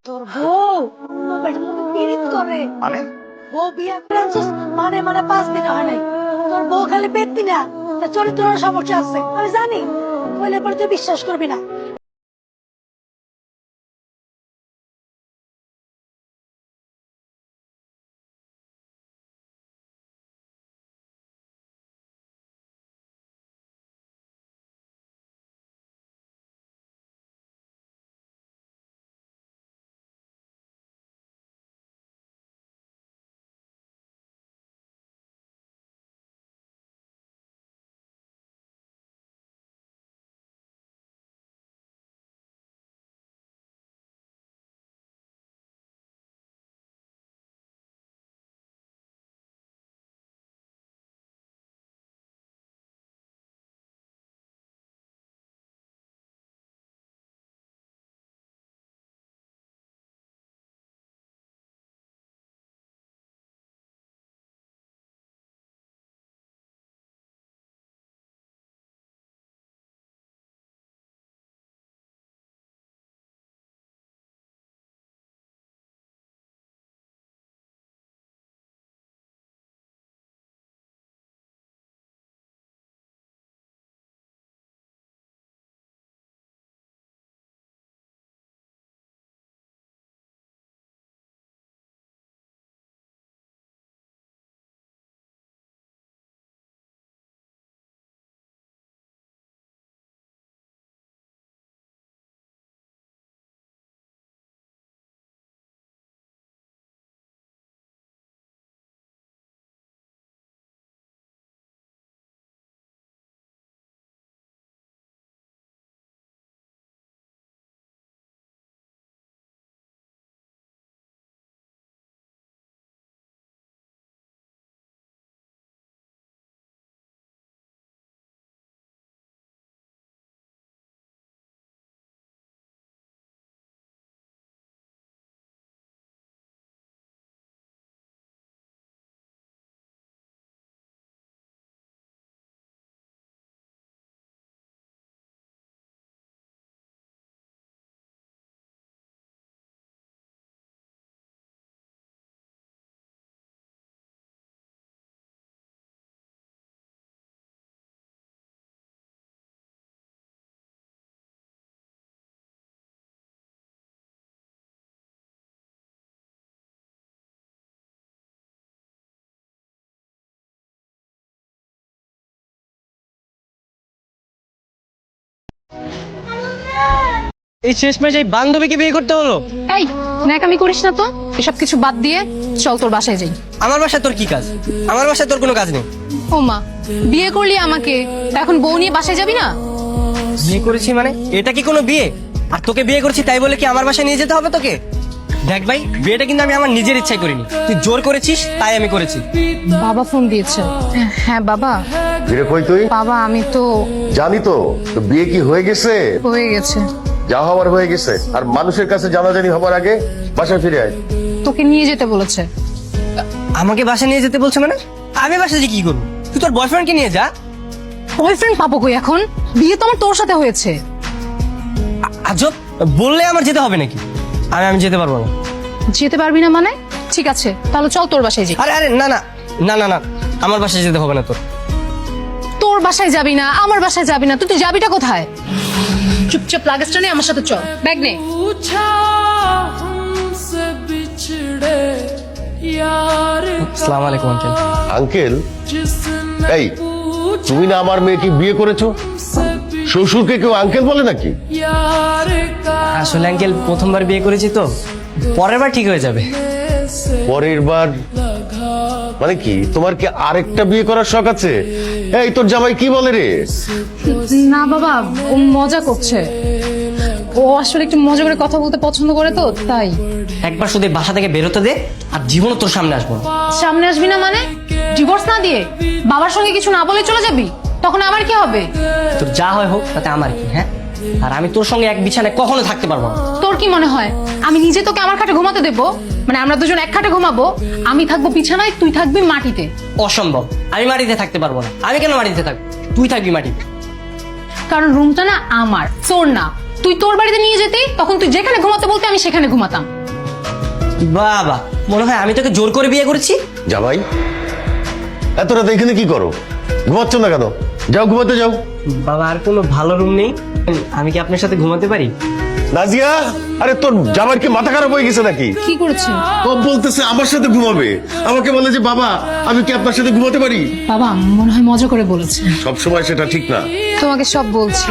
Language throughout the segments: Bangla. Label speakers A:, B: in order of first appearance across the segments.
A: তোর বউ মোবাইলের মধ্যে পিরিত করে
B: মানে
A: বউ বিয়ে করেছিস মানে 5 দিন হয় নাই তোর বউ খালি পেটতি না তার চরিত্রের সমস্যা আছে আমি জানি বলে পরে তুই বিশ্বাস করবি না
C: এই শেষমেশ এই বান্ধবীকে বিয়ে করতে হলো?
D: এই ন্যাকামি করিস না তো, এসব কিছু বাদ দিয়ে চল তোর বাসায় যাই।
C: আমার বাসায় তোর কি কাজ? আমার বাসায় তোর কোনো কাজ নেই।
D: ও মা, বিয়ে করলি আমাকে, তা এখন বউ নিয়ে বাসায় যাবি না?
C: বিয়ে করেছি মানে এটা কি কোনো বিয়ে? আর তোকে বিয়ে করছি তাই বলে কি আমার বাসায় নিয়ে যেতে হবে তোকে? দেখ ভাই, বিয়েটা কিন্তু আমি আমার নিজের ইচ্ছায় করিনি, তুই জোর করেছিস তাই আমি করেছি।
D: বাবা ফোন দিয়েছে। হ্যাঁ বাবা।
E: ফিরে কই তুই?
D: বাবা আমি তো
E: জানি তো, তো বিয়ে কি হয়ে গেছে?
D: হয়ে গেছে।
E: যা হওয়ার হয়ে গেছে, আর মানুষের কাছে জানাজানি হবার আগে বাসায় ফিরে আয়।
D: তোকে নিয়ে যেতে বলেছে।
C: আমাকে বাসায় নিয়ে যেতে বলছে মানে? আমি বাসায় যে কি করবো? তুই তোর বয়ফ্রেন্ডকে নিয়ে যা।
D: বয়ফ্রেন্ড পাবো কই এখন? বিয়ে তো আমার তোর সাথে হয়েছে।
C: আজব, বললে আমার যেতে হবে নাকি? আমি যেতে পারবো না।
D: যেতে পারবি না মানে? ঠিক আছে তাহলে চল তোর বাসায় যাই।
C: আরে আরে না না না না না, আমার বাসায় যেতে হবে না তোর।
D: তোর বাসায় যাবি না, আমার বাসায় যাবি না, তুই যাবিটা কোথায়? চুপচাপ লাগেজটা নিয়ে আমার সাথে চল, ব্যাগ নে।
C: আসসালামু আলাইকুম আঙ্কেল।
E: আঙ্কেল? এই, তুমি না আমার মেয়েকে বিয়ে করেছো? শ্বশুরকে কেউ আঙ্কেল বলে নাকি?
C: আসলে আঙ্কেল প্রথমবার বিয়ে করেছি তো, পরের বার ঠিক হয়ে যাবে।
E: পরের বার মানে কি? তোমার কি আরেকটা বিয়ে করার শখ আছে? এই তোর জামাই কি বলে রে?
D: না বাবা, ও মজা করছে। ও আসলে একটু মজা করে কথা বলতে পছন্দ করে তো তাই।
C: একবার শুধু এই বাসা থেকে বেরোতে দে, আর জীবনও তোর সামনে আসবো না।
D: সামনে আসবি না মানে? ডিভোর্স না দিয়ে বাবার সঙ্গে কিছু না বলে চলে যাবি? তখন আমার কি হবে?
C: তোর যা হয় হোক, তাতে আমার কি? হ্যাঁ, আর আমি তোর সঙ্গে এক বিছানায় কখনো থাকতে পারবো না।
D: তোর কি মনে হয় আমি নিজে তোকে আমার খাটে ঘুমাতে দেবো? মানে আমরা দুজন এক খাটে ঘুমাবো, আমি থাকবো বিছানায়, তুই থাকবি মাটিতে।
C: অসম্ভব, আমি মাটিতে থাকতে পারবো না। আমি কেন মাটিতে থাকবো? তুই থাকবি মাটিতে।
D: কারণ রুমটা না আমার, তোর না। তুই তোর বাড়িতে নিয়ে যেতি, তখন তুই যেখানে ঘুমাতে বলতে আমি সেখানে ঘুমাতাম।
C: বাবা, মনে হয় আমি তোকে জোর করে বিয়ে করেছি।
E: জামাই এত রাতে এখানে কি করো? ঘুমাচ্ছ না কেন? যাও ঘুমাতে যাও।
C: বাবা, আর কোনো ভালো রুম নেই? আমি কি আপনার সাথে ঘুমাতে পারি?
E: নাজিয়া, আরে তোর জামাইয়ের কি মাথা খারাপ হয়ে গেছে নাকি?
D: কি করেছে?
E: ও বলতেছে আমার সাথে ঘুমাবে, আমাকে বলে যে বাবা আমি কি আপনার সাথে ঘুমাতে পারি?
D: বাবা মনে হয় মজা করে বলেছে।
E: সব সময় সেটা ঠিক না।
D: তোমাকে সব বলছি।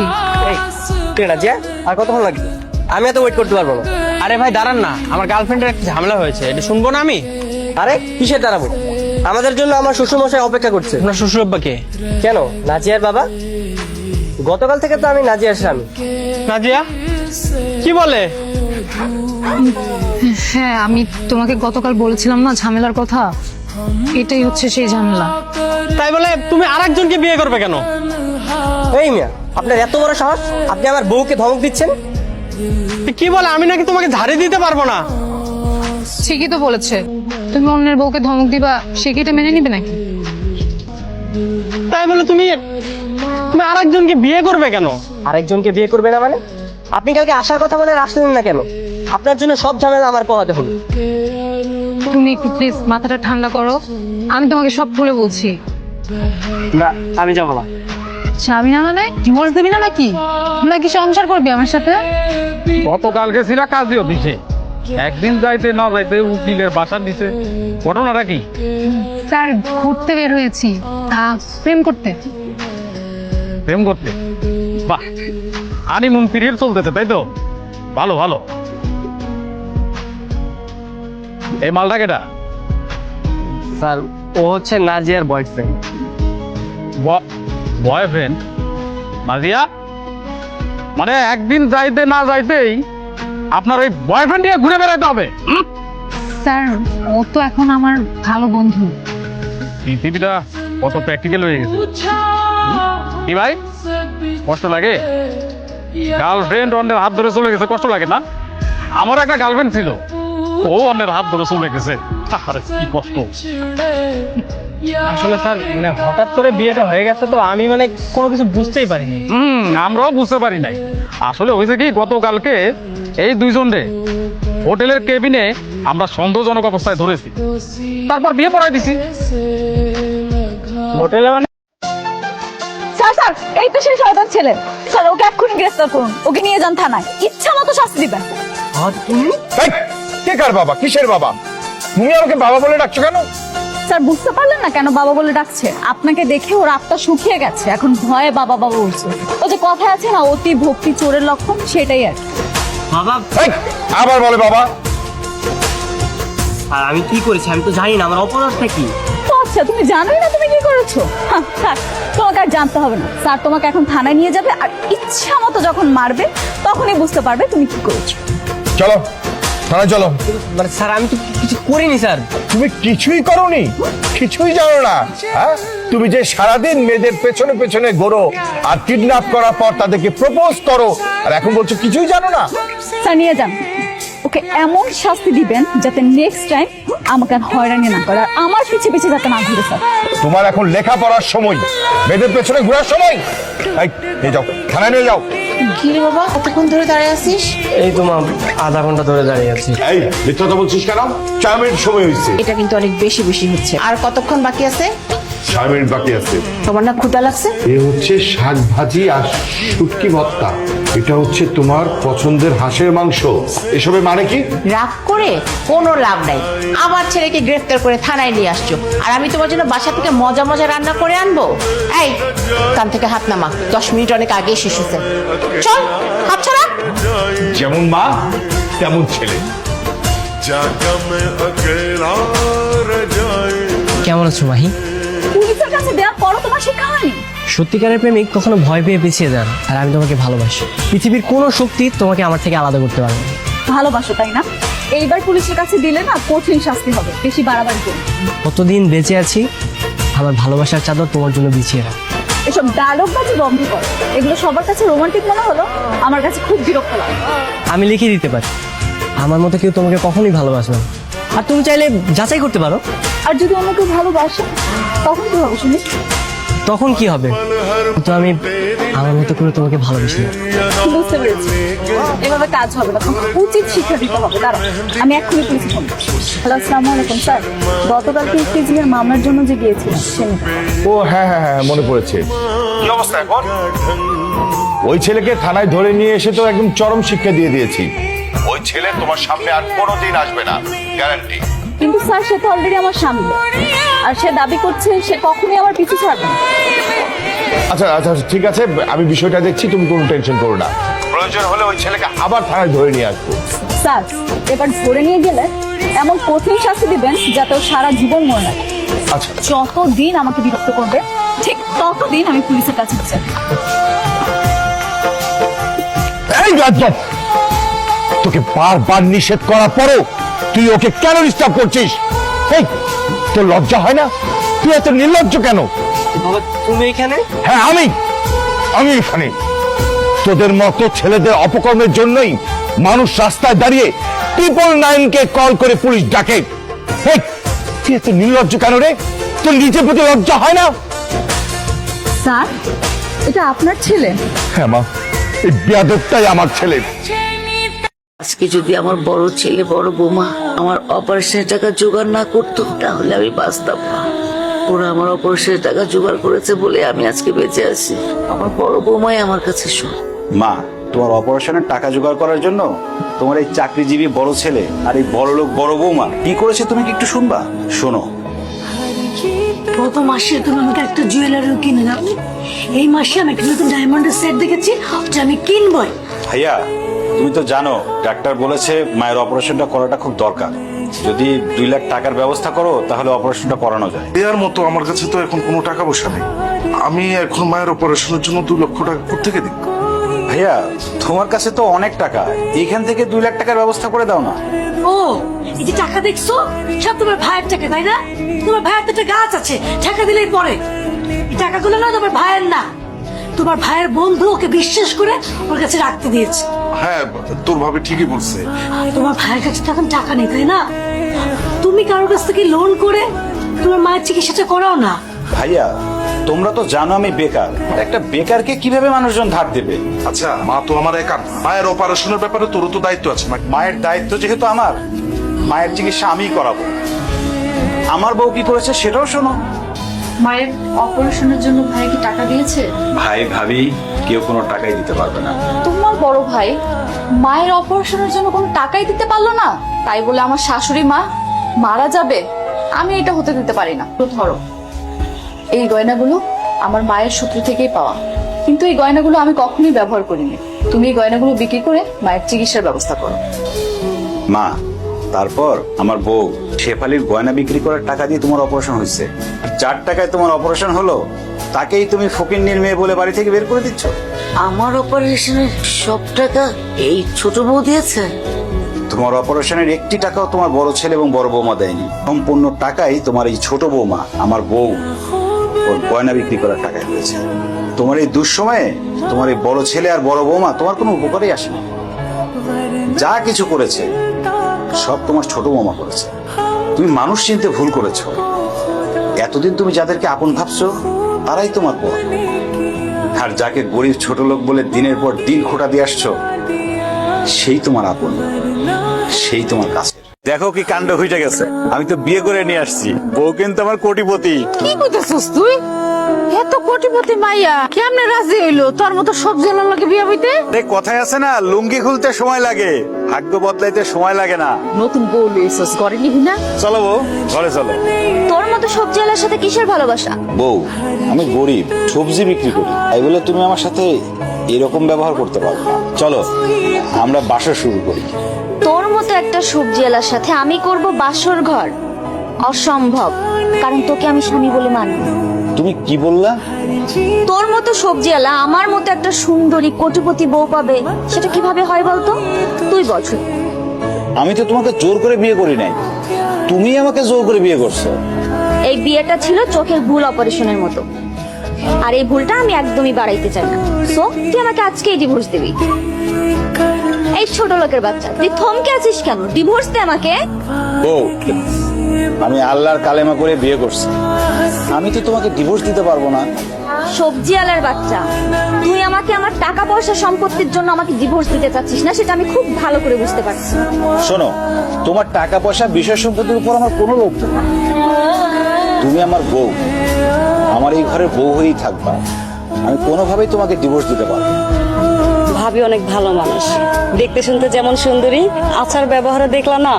C: ঠিক আছে, আর কতক্ষণ লাগবে? আমি এত ওয়েট করতে পারবো না।
B: আরে ভাই দাঁড়ান না, আমার গার্লফ্রেন্ডের একটা ঝামেলা হয়েছে, এটা শুনবো না আমি?
C: আরে কিসের দাঁড়াবো? আমাদের জন্য আমার শ্বশুরমশাই অপেক্ষা করছে।
B: আপনার শ্বশুর আব্বাকে?
C: কেন, নাজিয়ার বাবা? গতকাল থেকে তো আমি নাজিয়ার স্বামী।
B: নাজিয়া কি বলে?
D: হ্যাঁ, আমি তোমাকে গতকাল বলেছিলাম না ঝামেলার কথা, এটাই হচ্ছে সেই ঝামেলা।
B: তাই বলে তুমি আরেকজনকে বিয়ে করবে কেন?
C: এই মিয়া, আপনার এত বড় সাহস, আপনি আমার বউকে ধমক দিচ্ছেন?
B: কি বলে? আমি নাকি তোমাকে ঝাড়ি দিতে পারবো না?
D: ঠিকই তো বলেছে, তুমি অন্যের বউকে ধমক দিবা, সে কি এটা মেনে নিবে নাকি?
B: তাই বলে তুমি তুমি আরেকজনকে বিয়ে করবে কেন?
C: আরেকজনকে বিয়ে করবে না মানে? আপনি কালকে আসার কথা বলে আসলেন না কেন? আপনার জন্য সব ঝামেলা আমার পোহাতে হলো।
D: তুমি একটু প্লিজ মাথাটা ঠান্ডা করো, আমি তোমাকে সব খুলে বলছি।
C: না, আমি যাবো না।
D: যাবি না মানে ডিভোর্স দিবি না নাকি? নাকি সংসার করবি আমার সাথে?
F: গতকালকে ছিল কাজও দিছে, একদিন যাইতে না যাইতে উকিলের বাসা দিছে। ঘটনাটা কি?
D: স্যার ঘুরতে বের হয়েছি, প্রেম করতে।
F: প্রেম করতে? বাহ, হানিমুন পিরিয়ড চলতেছে তাই তো? ভালো ভালো। এই মালটা কেটা?
C: স্যার, ও হচ্ছে নাজিয়ার বয়ফ্রেন্ড।
F: বয়ফ্রেন্ড? নাজিয়া, মানে একদিন যাইতে না যাইতেই আপনার ওই বয়ফ্রেন্ড নিয়ে ঘুরে বেড়াতে হবে?
D: স্যার ও তো এখন আমার ভালো বন্ধু।
F: পৃথিবীটা কত প্র্যাকটিক্যাল হয়ে গেছে। কি ভাই, কষ্ট লাগে? গার্লফ্রেন্ড অন্যের হাত ধরে চলে গেছে, কষ্ট লাগে না? আমার একটা গার্লফ্রেন্ড ছিল, ও অন্যের হাত ধরে চলে গেছে, আরে কি কষ্ট।
B: আসলে স্যার মানে হঠাৎ করে বিয়েটা হয়ে গেছে তো আমি মানে কোনো কিছু বুঝতেই পারিনি।
F: আমরাও বুঝতে পারি নাই। আসলে হয়েছে কি, গতকালকে এই দুইজনে হোটেলের কেবিনে আমরা সন্দেহজনক অবস্থায় ধরেছি, তারপর বিয়ে পড়াই দিছি।
B: হোটেলে মানে?
G: স্যার স্যার, এই তো সেই শয়তান ছেলে। স্যার ওকে এক্ষুনি গ্রেফতার করুন, ওকে নিয়ে যান থানায়, ইচ্ছা মতো শাস্তি দিবেন।
H: এই, কে কার বাবা? কিসের বাবা? তুমি আমাকে বাবা বলে ডাকছো কেন?
G: স্যার বুঝতে পারলেন না কেন বাবা বলে ডাকছে? আপনাকে দেখে ওর আত্মা শুকিয়ে গেছে, এখন ভয়ে বাবা বাবা বলছে। ও যে কথায় আছে না, অতি ভক্তি চোরের লক্ষণ, সেটাই আর কি।
C: বাবা,
H: এই, আবার বলে বাবা?
C: আর আমি কি করেছি আমি তো জানি না, আমার অপরাধটা কি?
G: ও আচ্ছা, তুমি জানোই না তুমি কি করেছো? থাক, তোমাকে আর জানতে হবে না। স্যার তোমাকে এখন থানায় নিয়ে যাবে, আর ইচ্ছা মতো যখন মারবে তখনই বুঝতে পারবে তুমি কি করেছো।
H: চলো থানায় চলো।
C: মানে স্যার, আমি তো কিছু করিনি স্যার।
H: তুমি কিছুই করোনি? কিছুই জানো না? হ্যাঁ, তুমি যে সারাদিন মেয়েদের পেছনে পেছনে ঘোরো আর কিডন্যাপ করার পর তাদেরকে প্রপোজ করো, আর এখন বলছো কিছুই জানো না?
G: স্যার নিয়ে যান, ওকে এমন শাস্তি দিবেন যাতে নেক্সট টাইম আমাকে আর হয়রানি না করে, আর আমার পিছে পিছে যাতে না ঘুরে। স্যার
H: তোমার এখন লেখাপড়ার সময়, মেয়েদের পেছনে ঘোরার সময়। এই, নিয়ে যাও, থানায় নিয়ে যাও।
I: কি রে বাবা, কতক্ষণ ধরে দাঁড়িয়ে আছিস?
C: এই তো মা, আধা ঘন্টা ধরে দাঁড়িয়ে আছি।
H: এই, মিথ্যা কথা বলছিস কেন? 4 মিনিট সময় হয়েছে।
I: এটা কিন্তু অনেক বেশি বেশি হচ্ছে। আর কতক্ষণ বাকি আছে?
H: 4 মিনিট বাকি আছে।
I: তোমার না ক্ষুধা লাগছে?
J: এ হচ্ছে শাক ভাজি আর শুটকি ভর্তা। এটা হচ্ছে তোমার পছন্দের হাঁসের মাংস। এসবের মানে কি?
I: রাগ করে কোনো লাভ নাই। আমার ছেলেকে গ্রেফতার করে থানায় নিয়ে আসছো, আর আমি তোমার জন্য বাসা থেকে মজা মজা রান্না করে আনবো? এই, কান থেকে হাত নামা, 10 মিনিট অনেক আগে শেষ হয়েছে। চল, হাত ছাড়া।
H: যেমন মা তেমন ছেলে।
C: কেমন আছো মাহি?
G: পুলিশের কাছে দেওয়ার পরও তোমার শিক্ষা হয়নি?
C: সত্যিকারের প্রেমিক কখনো ভয় পেয়ে পিছিয়ে যান, আর আমি তোমাকে ভালোবাসি। পৃথিবীর কোনো শক্তি তোমাকে আমার থেকে আলাদা করতে পারবে না।
G: ভালোবাসো তাই না? এইবার পুলিশের কাছে দিলে না কঠিন শাস্তি হবে, বেশি বাড়াবাড়ি করো।
C: কতদিন বেঁচে আছি, আমার ভালোবাসার চাদর তোমার জন্য বিছিয়ে রাখ।
G: এসব ডায়লগ বাজি বন্ধ করো, এগুলো সবার কাছে রোমান্টিক মনে হলো, আমার কাছে খুব বিরক্ত লাগে।
C: আমি লিখে দিতে পারি, আমার মতো কেউ তোমাকে কখনোই ভালোবাসবে না। আর তুমি চাইলে যাচাই করতে পারো।
G: আর যদি অন্য কেউ ভালোবাসে তখন কি হবে শুনি?
C: তখন কি হবে? কিন্তু আমি আমার মতো করে তোমাকে ভালোবাসি না।
G: বুঝতে পেরেছি, এভাবে কাজ হবে না, উচিত শিক্ষা দিতে হবে। দাঁড়াও, আমি এক্ষুনি পুলিশে ফোন করছি। হ্যালো, আসসালামু আলাইকুম স্যার। গতকালকে ইফতিজিংয়ের মামলার জন্য যে গিয়েছিলাম সে
H: ও হ্যাঁ হ্যাঁ হ্যাঁ, মনে পড়েছে। কি অবস্থা এখন? ওই ছেলেকে থানায় ধরে নিয়ে এসে তো একদম চরম শিক্ষা দিয়ে দিয়েছি। ওই ছেলে তোমার সামনে আর কোনোদিন আসবে না, গ্যারান্টি।
G: কিন্তু স্যার, সে তো অলরেডি আমার স্বামী, আর সে দাবি করছে সে কখনোই আমার পিছু ছাড়বে না।
H: আচ্ছা আচ্ছা ঠিক আছে, আমি বিষয়টা দেখছি, তুমি কোনো টেনশন করো না। প্রয়োজন হলে ওই ছেলেকে আবার থানায় ধরে নিয়ে আসবো।
G: স্যার, এবার ধরে নিয়ে গেলে এমন কঠিন শাস্তি দিবেন যাতে ও সারা জীবন মনে রাখে।
H: আচ্ছা,
G: যতদিন আমাকে বিরক্ত করবে ঠিক ততদিন আমি পুলিশের কাছে যাই।
H: এই গাজব, তোকে বারবার নিষেধ করার পরও তুই ওকে কেন ডিস্টার্ব করছিস? এই, তোর লজ্জা হয় না? তুই এত নির্লজ্জ কেন?
C: বাবা তুমি এখানে?
H: হ্যাঁ, আমি এখানে। তোদের মতো ছেলেদের অপকর্মের জন্যই মানুষ রাস্তায় দাঁড়িয়ে 999-কে কল করে পুলিশ ডাকে। এই, তুই এত নির্লজ্জ কেন রে? তোর নিজের প্রতি লজ্জা হয় না?
G: স্যার, এটা আপনার ছেলে?
H: হ্যাঁ মা, এই বেয়াদবটাই আমার ছেলে।
K: আজকে যদি আমার বড় ছেলে বড় বৌমা আমার অপারেশনের টাকা জোগাড় না করতো তাহলে আমি বাঁচতাম না। ওরা আমার অপারেশনের টাকা জোগাড় করেছে বলে আমি আজকে বেঁচে আছি। আমার বড় বৌমাই আমার কাছে শোন।
L: মা, তোমার অপারেশনের টাকা জোগাড় করার জন্য তোমার এই চাকরিজীবী বড় ছেলে আর এই বড় লোক বড় বৌমা কি করেছে তুমি কি একটু শুনবা? শোনো।
A: গত মাসে তুমি আমাকে একটা জুয়েলারি কিনে দাও। এই মাসে আমি একটা নতুন ডায়মন্ডের সেট দেখেছি, ওটা আমি কিনবই।
L: ভাইয়া, তুমি তো জানো ডাক্তার বলেছে মায়ের অপারেশনটা করাটা খুব দরকার। যদি 2 লাখ টাকার ব্যবস্থা করো তাহলে অপারেশনটা করানো যায়।
M: এর মতো আমার কাছে তো এখন কোনো টাকা পয়সা নেই। আমি এখন মায়ের অপারেশনের জন্য 2 লক্ষ টাকা কোত্থেকে দিব?
L: ভাইয়া, তোমার কাছে তো অনেক টাকা, এখান থেকে 2 লাখ টাকার ব্যবস্থা করে দাও না।
A: ও, এই যে টাকা দেখছো সব তোমার ভাইয়ের টাকা, তাই না? তোমার ভাইয়ের তো একটা গাছ আছে, টাকা দিলেই পরে। এই টাকাগুলো না তোমার ভাইয়ের না, তোমার ভাইয়ের বন্ধু ওকে বিশ্বাস করে ওর কাছে রাখতে দিয়েছে।
M: হ্যাঁ, তোর ভাবে ঠিকই বলছে।
A: তোমার ভাইয়ের কাছে তো এখন টাকা নেই, তাই না? তুমি কারোর কাছ থেকে লোন করে তোমার মায়ের চিকিৎসাটা করাও না।
L: ভাইয়া, তোমরা তো জানো আমি বেকার, একটা বেকারকে কিভাবে মানুষজন ধার দেবে?
M: আচ্ছা, মা তো আমার একা, মায়ের অপারেশনের ব্যাপারে তোরও তো দায়িত্ব আছে না?
L: মায়ের দায়িত্ব যেহেতু আমার, মায়ের চিকিৎসা আমিই করাবো। আমার বউ কি করেছে সেটাও শোনো।
D: মায়ের অপারেশনের জন্য ভাই কি টাকা দিয়েছে?
L: ভাই ভাবি কেউ কোনো টাকাই দিতে পারবে না।
G: তোমার বড় ভাই মায়ের অপারেশনের জন্য কোনো টাকাই দিতে পারলো না, তাই বলে আমার শাশুড়ি মা মারা যাবে? আমি এটা হতে দিতে পারি না। তো ধরো, এই গয়নাগুলো আমার মায়ের সূত্র থেকেই পাওয়া, কিন্তু এই গয়নাগুলো আমি কখনোই ব্যবহার করিনি। তুমি এই গয়নাগুলো বিক্রি করে মায়ের চিকিৎসার ব্যবস্থা করো।
L: মা, তারপর আমার বউ শেফালির গয়না বিক্রি করার টাকা দিয়ে তোমার অপারেশন হয়েছে। 4 টাকায় তোমার অপারেশন হলো, তাকেই তুমি ফকিন্নির মেয়ে বলে বাড়ি থেকে বের করে দিচ্ছ।
K: আমার অপারেশনের সব টাকা এই ছোট বউ দিয়েছে?
L: তোমার অপারেশনের 1টি টাকাও তোমার বড় ছেলে এবং বড় বৌমা দেয়নি। সম্পূর্ণ টাকাই তোমার এই ছোট বৌমা আমার বউ ওর গয়না বিক্রি করার টাকায় হয়েছে। তোমার এই দুঃসময়ে তোমার এই বড় ছেলে আর বড় বৌমা তোমার কোনো উপকারেই আসেনি। যা কিছু করেছে সব তোমার ছোট বৌমা করেছে। তুমি মানুষ চিনতে ভুল করেছো। এতদিন তুমি যাদেরকে আপন ভাবছো তারাই তোমার পর, আর যাকে গরিব ছোট লোক বলে দিনের পর দিন খোটা দিয়ে আসছো সেই তোমার আপন, সেই তোমার কাছে। দেখো কি কাণ্ড হয়ে গেছে, আমি তো বিয়ে করে নিয়ে আসছি, বউ কিন্তু আমার কোটিপতি।
I: কি বুঝতেছিস তুই? এত কোটিপতি মাইয়া কেমনে রাজি হইলো তোর মতো সব জেলার লাগে বিয়ে হইতে?
L: কথায় আছে না, লুঙ্গি খুলতে সময় লাগে, ভাগ্য বদলাইতে সময় লাগে না।
I: নতুন বউ লইছস, ঘরে নিবি না?
L: চলো বউ, ঘরে চলো।
G: তোর মতো সব জেলার সাথে কিসের ভালোবাসা?
L: বউ, আমি গরিব, সবজি বিক্রি করি, তাই বলে তুমি আমার সাথে এরকম ব্যবহার করতে পারবে না। চলো আমরা বাসা শুরু করি।
G: তোর মতো একটা সবজি এলার সাথে আমি করব বাসর ঘর? অসম্ভব, কারণ তোকে আমি স্বামী বলে মানি।
L: তুমি কি বললা?
G: তোর মতো সবজি এলা আমার মতো একটা সুন্দরী কোটিপতি বউ পাবে, সেটা কিভাবে হয় বলতো? তুই বল।
L: আমি তো তোমাকে জোর করে বিয়ে করি নাই, তুমি আমাকে জোর করে বিয়ে করছো।
G: এই বিয়েটা ছিল চোখের ভুল অপারেশনের মতো, আর এই ভুলটা আমি একদমই বাড়াইতে চাই না। সো তুই আমাকে আজকেই ডিভোর্স দিবি। এই ছোট লোকের বাচ্চা, তুই থমকে আছিস কেন? ডিভোর্স দে আমাকে।
L: বউ, আমি আল্লাহর কালেমা করে বিয়ে করছি, আমি তো তোমাকে ডিভোর্স দিতে পারবো না।
G: সবজি আলার বাচ্চা, তুই আমাকে আমার টাকা পয়সা সম্পত্তির জন্য আমাকে ডিভোর্স দিতে চাচ্ছিস না, সেটা আমি খুব ভালো করে বুঝতে পারছি।
L: শোনো, তোমার টাকা পয়সা বিষয় সম্পত্তির উপর আমার কোনো লোভ নেই। তুমি আমার বউ, আমার এই ঘরের বউ হয়েই থাকবা, আমি কোনোভাবেই তোমাকে ডিভোর্স দিতে পারবো না।
A: ভাবি অনেক ভালো মানুষ, দেখতে শুনতে যেমন সুন্দরী, আচার ব্যবহারে দেখলা না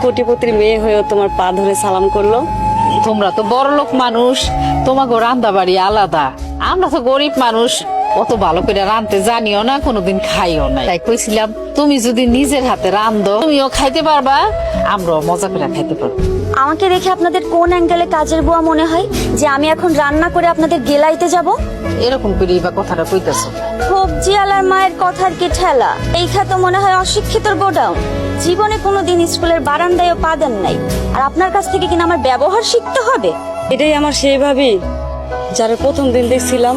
A: কোটিপতির মেয়ে হয়েও তোমার পা ধরে সালাম করলো।
I: তোমরা তো বড় লোক মানুষ, তোমাকে রান্না বাড়ি আলাদা, আমরা তো গরিব মানুষ, অত ভালো করে রাঁধতে জানিও না, কোনোদিন খাইও না। তাই কইছিলাম তুমি যদি নিজের হাতে রাঁধো তুমিও খাইতে পারবা, আমরাও মজা করে খাইতে পারবো।
G: আমাকে দেখে আপনাদের কোন অ্যাঙ্গেলে কাজের বুয়া মনে হয় যে আমি এখন রান্না করে আপনাদের গেলাইতে যাব?
I: এরকম করে বা কথাটা কইতাছো?
G: সবজি আলার মায়ের কথার কি ঠেলা? এই খাতো মনে হয় অশিক্ষিতর গোডাউন। জীবনে কোনোদিন স্কুলের বারান্দায়ও পা দেন নাই, আর আপনার কাছ থেকে কিনা আমার ব্যবহার শিখতে হবে?
A: এটাই আমার সেই ভাবি যারা প্রথম দিন দেখছিলাম।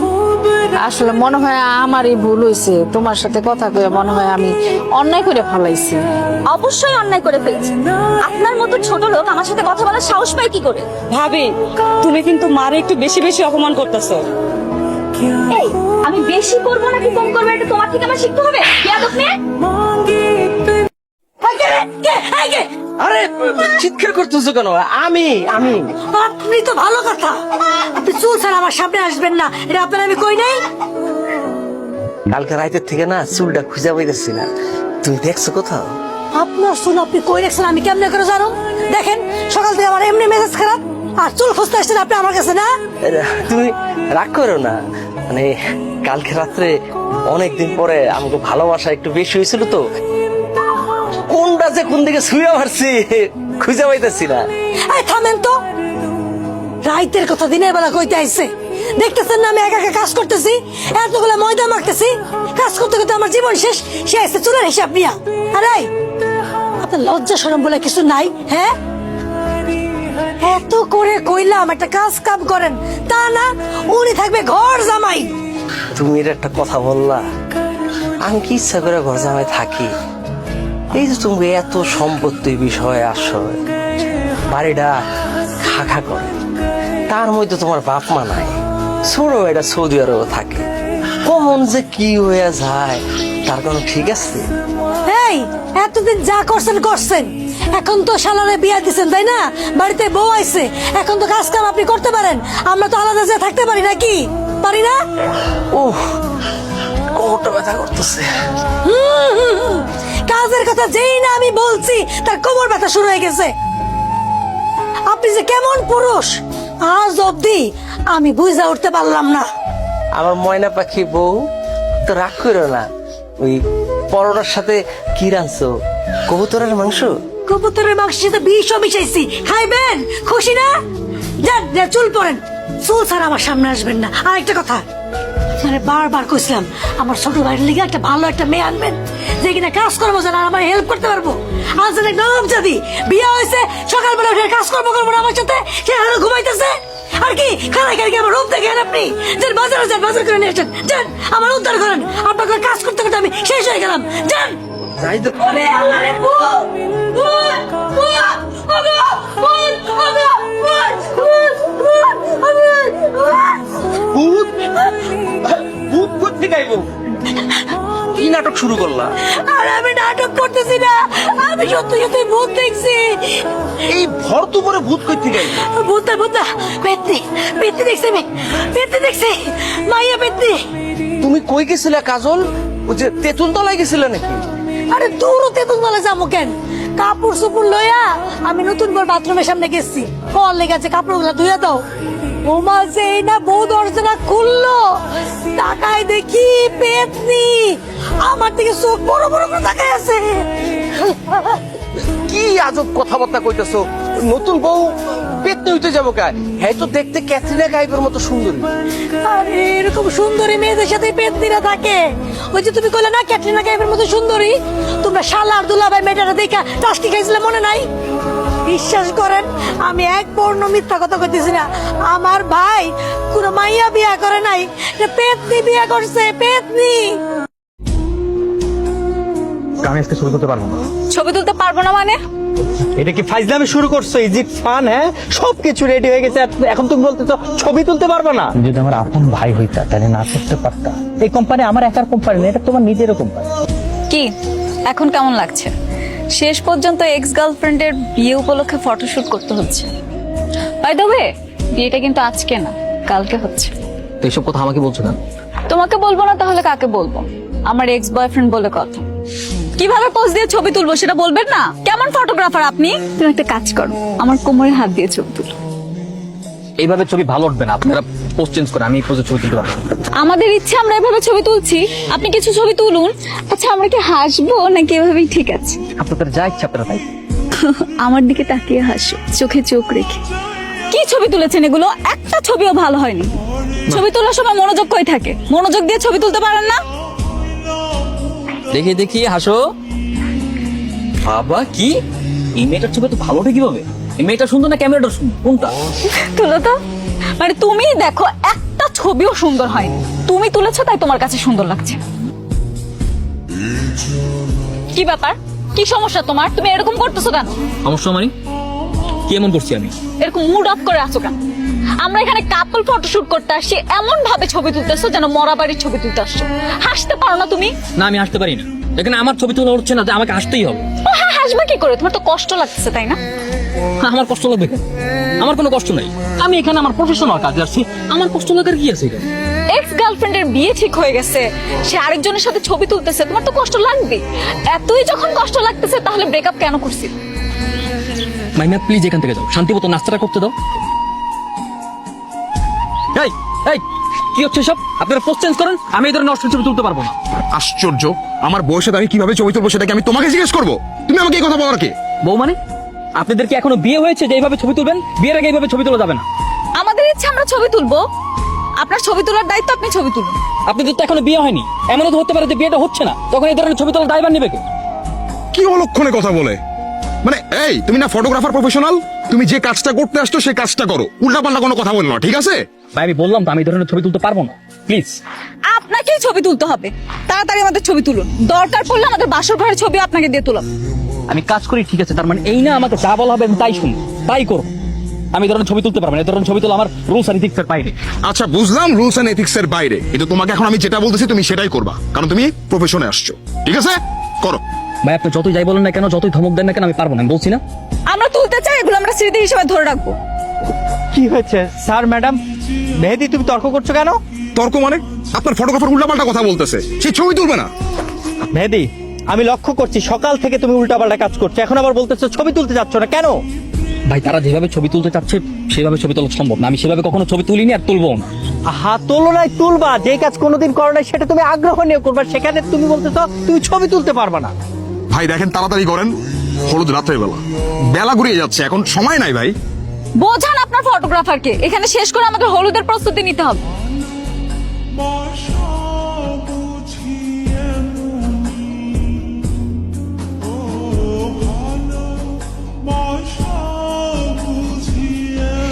I: আসলে মনে হয় আমারই ভুল হয়েছে, তোমার সাথে কথা কয়ে মনে হয় আমি অন্যায় করে ফেলাইছি।
G: অবশ্যই অন্যায় করে ফেলেছি। আপনার মতো ছোট লোক আমার সাথে কথা বলার সাহস পায় কি করে?
A: ভাবি, তুমি কিন্তু মারে একটু বেশি বেশি অপমান করতেছো।
G: এই, আমি বেশি করবো নাকি কম করবো এটা তোমার থেকে আমার শিখতে হবে। বেয়াদব মেয়ে।
C: আরে চিৎকার করতেছো কেন? আমি
A: আপনি তো ভালো কথা, আপনি চুল ছাড়া আমার সামনে আসবেন না, এটা আপনার আমি কই নাই।
C: কালকে রাতের থেকে না চুলটা খুঁজে পাইতেছি না, তুমি দেখছো কোথাও?
A: আপনার চুল আপনি কই রাখছেন আমি কেমনে করে জানো? দেখেন, সকাল থেকে আমার এমনি মেজাজ খারাপ, আর চুল খুঁজতে আসছেন আপনি আমার কাছে না?
C: তুমি রাগ করো না, মানে কালকে রাত্রে অনেকদিন পরে আমাকে ভালোবাসা একটু বেশি হয়েছিল তো, কোনটা যে কোন দিকে শুয়ে মারছি খুঁজে পাইতেছি না।
A: থামেন তো, রাইতের কথা দিনের বেলা কইতে আইছে। দেখতেছেন না আমি একা একা কাজ করতেছি, এতগুলো ময়দা মাখতেছি, কাজ করতে করতে আমার জীবন শেষ। সে আসছে চুলের হিসাব নিয়া। আরে আপনার লজ্জা শরম বলে কিছু নাই? হ্যাঁ, এত করে কইলাম একটা কাজ কাম করেন, তা না, উনি থাকবে ঘর জামাই।
C: তুমি এর একটা কথা বললা, আমি কি ইচ্ছা করে ঘর জামাই থাকি? এই যে তুমি এত সম্পত্তির বিষয়ে আসো, বাড়িটা খা করে, তার মধ্যে তোমার বাপ মা নাই, ছোট এটা সৌদি আরবে থাকে, কমন যে কি হয়ে যায় তার কোনো ঠিক আছে?
A: এই এতদিন যা করছেন করছেন, এখন তো শালারে বিয়া দিচ্ছেন তাই না? বাড়িতে বউ আইছে, এখন তো কাজ কাম আপনি করতে পারেন, আমরা তো আলাদা যা থাকতে পারি নাকি? পারি না?
C: ওহ, কোমরটা ব্যথা করতেছে।
A: কাজের কথা যেই না আমি বলছি তার কোমর ব্যথা শুরু হয়ে গেছে। আপনি যে কেমন পুরুষ আজ অব্দি আমি বুঝা উঠতে পারলাম না।
C: আমার ময়না পাখি বউ, তো রাগ করো না, ওই পরোটার সাথে কি রাঁধছো? কবুতরের মাংস?
A: কবুতরের মাংসের সাথে বিষও মিশাইছি, খাইবেন? খুশি না? যান যান, চুল পরেন, চুল ছাড়া আমার সামনে আসবেন না। আর একটা কথা, মানে বারবার কইছিলাম আমার ছোট ভাইয়ের লিগে একটা ভালো একটা মেয়ে আনবেন, যে কিনা কাজ করবো জানা, আমার হেল্প করতে পারবো। আজ এক নরম জাতি বিয়ে হয়েছে, সকালবেলা উঠে কাজ করবো না আমার সাথে, সে এখনো ঘুমাইতেছে। আর কি খারাই খারাই আমার রূপ দেখেন আপনি? যান বাজারে যান, বাজার করে নিয়ে আসেন, যান আমার উদ্ধার করেন। আপনাকে কাজ করতে করতে আমি শেষ হয়ে গেলাম, যান।
C: যাই তো। ভূত ভূত করতে গাইবো? কি নাটক শুরু করলা?
A: আর আমি নাটক করতেছি না, আমি সত্যি সত্যি ভূত দেখছি।
C: এই ভর দুপুরে ভূত করতে গাইবো?
A: ভূত না, ভূত না, পেত্নি, পেত্নি দেখছি আমি, পেত্নি দেখছি, মাইয়া পেত্নি।
C: তুমি কই গেছিলে কাজল? ওই যে তেঁতুল তলায় গেছিলে নাকি?
A: আরে দূর তেতুল বলে যাবো কেন? কাপড় চুপুর লইয়া আমি নতুন করে বাথরুমের সামনে গেছি, কল লেগেছে কাপড় গুলা ধুইয়া দাও। ওমা যেই না বউ দরজাটা খুললো, তাকায় দেখি পেতনি আমার দিকে চোখ বড় বড় করে তাকায় আছে।
C: কি আজব কথাবার্তা কইতেছো? নতুন বউ পেতনি হইতে যাবো কায়? হ্যাঁ তো দেখতে ক্যাটরিনা কাইফের মতো সুন্দরী।
A: আরে এরকম সুন্দরী মেয়েদের সাথে পেতনিরা থাকে। ওই যে তুমি কইলে না ক্যাটরিনা কাইফের মতো সুন্দরী, তোমরা শালা আর দুলাভাই মেয়েটারা দেখা টাস্টি খাইছিলে মনে নাই? বিশ্বাস করেন আমি এক বর্ণ মিথ্যা কথা কইতেছি না, আমার ভাই কোনো মাইয়া বিয়া করে নাই, পেতনি বিয়া করছে, পেতনি।
B: আমি আজকে শুরু করতে পারবো না।
G: ছবি তুলতে পারবো না মানে?
B: এটা কি ফাইজলামি শুরু করছো? Is it fun? হ্যাঁ, সবকিছু রেডি হয়ে গেছে, এখন তুমি বলতেছো ছবি তুলতে পারবো না? যদি আমার আপন ভাই হইতা তাহলে না করতে পারতা। এই কোম্পানি আমার একার কোম্পানি না, এটা তোমার নিজেরও কোম্পানি।
G: কি এখন কেমন লাগছে? শেষ পর্যন্ত এক্স গার্লফ্রেন্ডের বিয়ে উপলক্ষে ফটোশুট করতে হচ্ছে। বাই দ্য ওয়ে, বিয়েটা কিন্তু আজকে না, কালকে হচ্ছে।
C: তো এইসব কথা আমাকে বলছো কেন?
G: তোমাকে বলবো না তাহলে কাকে বলবো? আমার এক্স বয়ফ্রেন্ড বলে কথা। কিভাবে পোজ দিয়ে ছবি তুলবো সেটা বলবেন না? কেমন ফটোগ্রাফার আপনি? তুমি একটা কাজ করো, আমার কোমরে হাত দিয়ে ছবি তুলো।
C: এইভাবে ছবি ভালো উঠবে না, আপনারা পোস্ট চেঞ্জ করে আমি এই পোজে ছবি তুলতে পারবো।
G: আমাদের ইচ্ছে আমরা এভাবে ছবি তুলছি, আপনি কিছু ছবি তুলুন। আচ্ছা আমরা কি হাসবো নাকি এভাবেই ঠিক আছে?
C: আপনাদের যা ইচ্ছা আপনারা তাই।
G: আমার দিকে তাকিয়ে হাসো, চোখে চোখ রেখে। কি ছবি তুলেছেন এগুলো? একটা ছবিও ভালো হয়নি। ছবি তোলার সময় মনোযোগ কই থাকে? মনোযোগ দিয়ে ছবি তুলতে পারেন না?
C: দেখি দেখি হাসো। বাবা কি এই মেয়েটার ছবি তো ভালো ওঠে কিভাবে? এই মেয়েটা সুন্দর না ক্যামেরাটা সুন্দর? কোনটা?
G: তুলো তো। মানে তুমি দেখো একটা ছবিও সুন্দর হয়নি, তুমি তুলেছো তাই তোমার কাছে সুন্দর লাগছে। কি ব্যাপার? কি সমস্যা তোমার? তুমি এরকম করতেছো কেন?
C: সমস্যা মানে কি এমন করছি আমি?
G: এরকম মুড অফ করে আছো কেন? আমরা এখানে কাপল ফটোশুট করতে আসছি, এমন ভাবে ছবি তুলতেছো যেন মরা বাড়ির ছবি তুলতে আসছো। হাসতে পারো না তুমি?
C: না আমি হাসতে পারি না, এখানে আমার ছবি তোলা হচ্ছে না যে আমাকে হাসতেই হবে।
G: ও হ্যাঁ, হাসবে কি করে? তোমার তো কষ্ট লাগতেছে তাই না?
C: আমার কষ্ট লাগবে কেন? আমার কোনো কষ্ট নাই, আমি এখানে আমার প্রফেশনাল কাজে আসছি, আমার কষ্ট লাগার কি আছে এখানে?
G: এক্স গার্লফ্রেন্ডের বিয়ে ঠিক হয়ে গেছে, সে আরেকজনের সাথে ছবি তুলতেছে, তোমার তো কষ্ট লাগবে। এতই যখন কষ্ট লাগতেছে তাহলে ব্রেকআপ কেন করছি?
C: মাইমা প্লিজ এখান থেকে যাও, শান্তি মতো নাস্তাটা করতে দাও। এই এই কি হচ্ছে সব? আপনারা পোস্ট চেঞ্জ করেন, আমি এই ধরনের নষ্ট ছবি তুলতে পারবো না।
H: আশ্চর্য, আমার বয়সে আমি কিভাবে ছবি তুলবো সেটাকে আমি তোমাকে জিজ্ঞেস করবো? তুমি আমাকে এই কথা বলার কে?
C: বউ মানে আপনাদের কি এখনো বিয়ে হয়েছে যে এইভাবে ছবি তুলবেন? বিয়ের আগে এইভাবে ছবি তোলা যাবে না।
G: আমাদের ইচ্ছে আমরা ছবি তুলবো, আপনার ছবি তোলার দায়িত্ব আপনি ছবি তুলুন।
C: আপনাদের তো এখনো বিয়ে হয়নি, এমনও তো হতে পারে যে বিয়েটা হচ্ছে না, তখন এই ধরনের ছবি তোলার দায়ভার নেবে কে?
H: কি অলক্ষণে কথা বলে? মানে এই তুমি না ফটোগ্রাফার প্রফেশনাল, তুমি যে কাজটা করতে আসছো সেই কাজটা করো, উল্টাপাল্টা কোনো কথা বলো না, ঠিক আছে?
C: ভাই আমি বললাম তো আমি এই ধরনের ছবি তুলতে পারবো না, প্লিজ।
G: আপনাকেই ছবি তুলতে হবে, তাড়াতাড়ি আমাদের ছবি তুলুন। দরকার পড়লে আমাদের বাসর ঘরের ছবি আপনাকে দিয়ে তুলাম।
C: আমি কাজ করি ঠিক আছে, তার মানে এই না আমাকে যা বলা হবে আমি তাই শুনি তাই করো। আমি এই ধরনের ছবি তুলতে পারবো না, এই ধরনের ছবি তোলা আমার রুলস এন্ড এথিক্সের বাইরে।
H: আচ্ছা বুঝলাম রুলস এন্ড এথিক্স এর বাইরে, কিন্তু তোমাকে এখন আমি যেটা বলতেছি তুমি সেটাই করবা, কারণ তুমি প্রফেশনে আসছো, ঠিক আছে? করো।
C: ভাই আপনি যতই যাই বলেন না কেন, যতই ধমক দেন না কেন, আমি পারবো না, আমি বলছি না।
G: আমরা তুলতে চাই, এগুলো আমরা স্মৃতি হিসেবে ধরে রাখবো।
B: কি হয়েছে স্যার? ম্যাডাম মেহেদি তুমি তর্ক করছো কেন?
H: তর্ক মানে? আপনার ফটোগ্রাফার উল্টাপাল্টা কথা বলতেছে, সে ছবি তুলবে না।
B: মেহেদি আমি লক্ষ্য করছি সকাল থেকে তুমি উল্টাপাল্টা কাজ করছো, এখন আবার বলতেছো ছবি তুলতে যাচ্ছ না কেন?
C: ভাই তারা যেভাবে ছবি তুলতে চাচ্ছে সেভাবে ছবি তোলা সম্ভব না, আমি সেভাবে কখনো ছবি তুলিনি আর তুলবো না।
B: হা তোলো নাই তুলবা, যে কাজ কোনোদিন করো নাই সেটা তুমি আগ্রহ নিয়ে করবা, সেখানে তুমি বলতেছো তুমি ছবি তুলতে পারবা না।
H: ভাই দেখেন তাড়াতাড়ি করেন, হলুদ রাতের বেলা, বেলা ঘুরিয়ে যাচ্ছে, এখন সময় নাই ভাই।
G: বোঝান আপনার ফটোগ্রাফারকে, এখানে শেষ করে আমাদের হলুদের প্রস্তুতি নিতে হবে।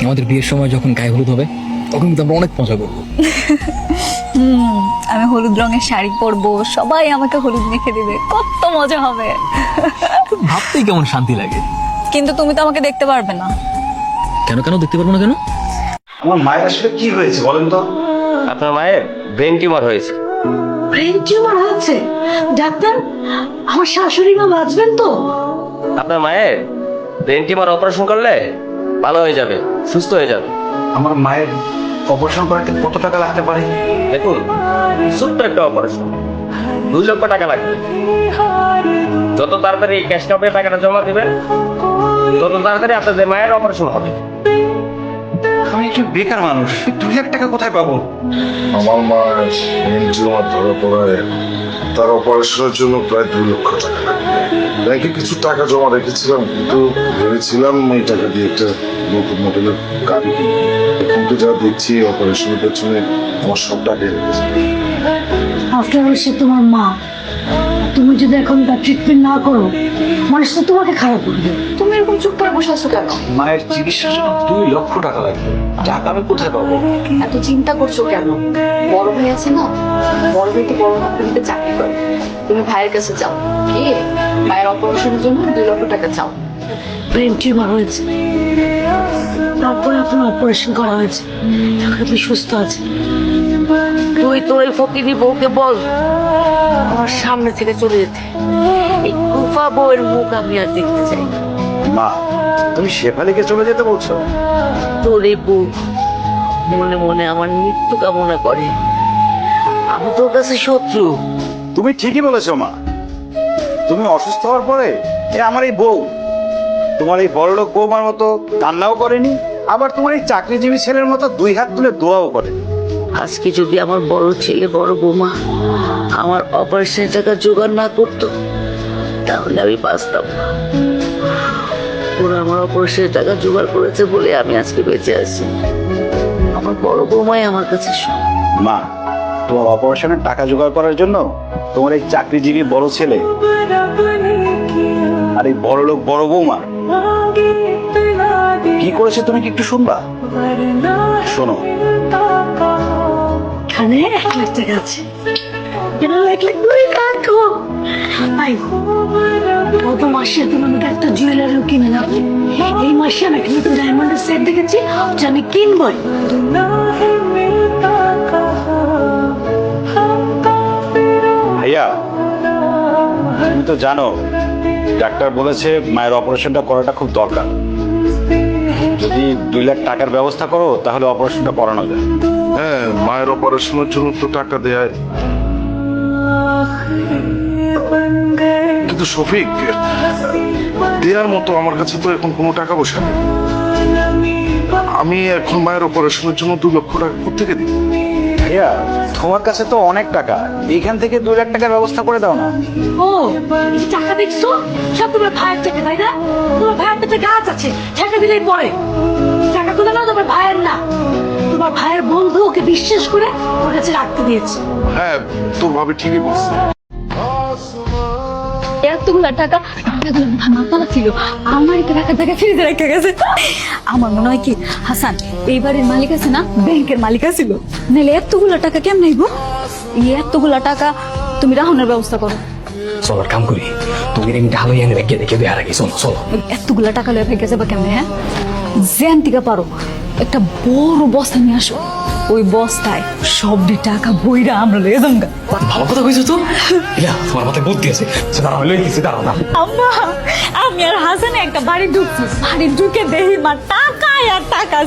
C: আমাদের বিয়ের সময় যখন গায়ে হলুদ হবে তখন কিন্তু আমরা অনেক মজা করবো।
G: আমি হলুদ রঙের শাড়ি পরবো, সবাই আমাকে হলুদ মেখে দিবে, কত মজা হবে।
C: ভাবতেই কেমন শান্তি লাগে।
G: কিন্তু তুমি তো আমাকে দেখতে পারবে না।
C: কেন কেন দেখতে পারবো না কেন?
L: আমার মায়ের আসলে কি হয়েছে বলেন তো?
C: আপনার মায়ের ব্রেন টিউমার হয়েছে।
A: ব্রেন টিউমার হয়েছে? ডাক্তার, আমার শাশুড়ি মা বাঁচবেন তো?
C: আপনার মায়ের ব্রেন টিউমার অপারেশন করলে ভালো হয়ে যাবে, সুস্থ হয়ে যাবে।
L: আমার মায়ের অপারেশন করাতে কত টাকা লাগতে পারে?
C: দেখুন ছোট্ট একটা অপারেশন 2 লক্ষ টাকা লাগবে। যত তাড়াতাড়ি ক্যাশ কাপে টাকাটা জমা দিবেন তত তাড়াতাড়ি আপনাদের মায়ের অপারেশন হবে।
L: আমি একটু বেকার মানুষ, 2 লাখ টাকা কোথায় পাবো?
M: আমার মা টিউমার ধরা পড়ায় তার অপারেশনের জন্য প্রায় 2 লক্ষ টাকা লাগবে। ব্যাংকে কিছু টাকা জমা রেখেছিলাম, কিন্তু ভেবেছিলাম এই টাকা দিয়ে একটা নতুন মডেলের গাড়ি কিনবো, কিন্তু যা দেখছি অপারেশনের পেছনে আমার সব টাকাই রেখেছে।
A: আফটার অল সে তোমার মা, তুমি যদি এখন তার ট্রিটমেন্ট না করো মানুষ তো তোমাকে খারাপ করবে।
G: তুমি এরকম চুপ করে বসে আছো কেন?
L: মায়ের চিকিৎসার জন্য 2 লক্ষ টাকা লাগবে, টাকা আমি কোথায় পাবো?
G: এত চিন্তা করছো কেন? বড় ভাই আছে না, বড় ভাই তো বড় কোম্পানিতে চাকরি করে। তুমি ভাইয়ের কাছে যাও, গিয়ে মায়ের অপারেশনের জন্য 2 লক্ষ টাকা চাও।
A: ব্রেন টিউমার হয়েছে, তারপরে আপনার অপারেশন করা হয়েছে, আপনি সুস্থ আছেন।
K: তুই তোর এই ফকিরি বউকে বল আমার সামনে থেকে চলে যেতে। এই কুফা বউয়ের মুখ আমি আর দেখতে চাই না।
L: মা, তুমি শেফালিকে চলে যেতে বলছো?
K: তোর এই বউ মনে মনে আমার মৃত্যু কামনা করে। আমি তোর কাছে শত্রু।
L: তুমি ঠিকই বলেছো মা। তুমি অসুস্থ হওয়ার পরে আমার এই বউ তোমার এই বড়লোক বৌমার মতো কান্নাও করেনি, আবার তোমার এই চাকরিজীবী ছেলের মতো 2 হাত তুলে দোয়াও করে।
K: আজকে যদি আমার বড় ছেলে বড় বৌমা আমার অপারেশনের টাকা জোগাড় না করতো তাহলে আমি বাঁচতাম না। ওরা আমার অপারেশনের টাকা জোগাড় করেছে বলে আমি আজকে বেঁচে আছি। আমার বড় বৌমাই আমার কাছে সব।
L: মা, তোমার অপারেশনের টাকা জোগাড় করার জন্য তোমার এই চাকরিজীবী বড় ছেলে আর এই বড়লোক বড় বৌমা কি করেছে তুমি কি একটু শুনবা? শোনো।
A: এখানে 1 লাখ টাকা আছে, কেন 1 লাখ 2 লাখ হোক। ভাই, গত মাসে তুমি আমাকে একটা জুয়েলারিও কিনে যাবে। এই মাসে আমি একটা নতুন ডায়মন্ডের সেট দেখেছি, ওটা আমি কিনবই।
L: ভাইয়া, তুমি তো জানো ডাক্তার বলেছে মায়ের অপারেশনটা করাটা খুব দরকার। যদি 2 লাখ টাকার ব্যবস্থা করো তাহলে অপারেশনটা করানো যায়।
M: হ্যাঁ, মায়ের অপারেশনের জন্য তো টাকা দেয়, কিন্তু শফিক, দেওয়ার মতো আমার কাছে তো এখন কোনো টাকা পয়সা নেই। আমি এখন মায়ের অপারেশনের জন্য 2 লক্ষ টাকা কোথেকে দিই?
L: ভাইয়া, তোমার কাছে তো অনেক টাকা, এইখান থেকে 2 লাখ টাকার ব্যবস্থা করে দাও না।
A: ও, এই যে টাকা দেখছো সব তোমার ভাইয়ের টাকা, তাই না? তোমার ভাইয়ের তো একটা গাছ আছে, টাকা দিলেই পরে। টাকাগুলো না তোমার ভাইয়ের না, তোমার ভাইয়ের বন্ধু ওকে বিশ্বাস করে ওর কাছে রাখতে দিয়েছে।
M: হ্যাঁ, তোর ভাবি ঠিকই বলছে।
G: এতগুলা টাকা মাতালা ছিল, আমার একটা টাকা টাকা ফ্রিজে রেখে গেছে। আমার মনে হয় কি হাসান এই বাড়ির মালিক আছে না, ব্যাংকের মালিক ছিল, নাহলে এতগুলা টাকা কেমন আইব? এই এতগুলা টাকা তুমি রাহনের ব্যবস্থা করো।
B: চলো কাম করি, তুমি আমি ঢালো এনে রেখে দেখে দেওয়ার আগে চলো চলো।
G: এতগুলা টাকা লয়ে ভেঙে যাবে কেমনে? হ্যাঁ, জ্যান থেকে পারো একটা বড় বস্তা নিয়ে আসো, ওই বস্তায় সবটি টাকা বইরা আমরা লয়ে যাঙ্গা।
B: ভালো কথা কইছো তো, ইয়া তোমার মাথায় বুদ্ধি আছে। দাঁড়াও লই কিছু দাঁড়াও না।
G: আম্মা, আমি আর হাসানে একটা বাড়ি ঢুকছি, বাড়ি ঢুকে দেখি মা টাকা আর টাকা,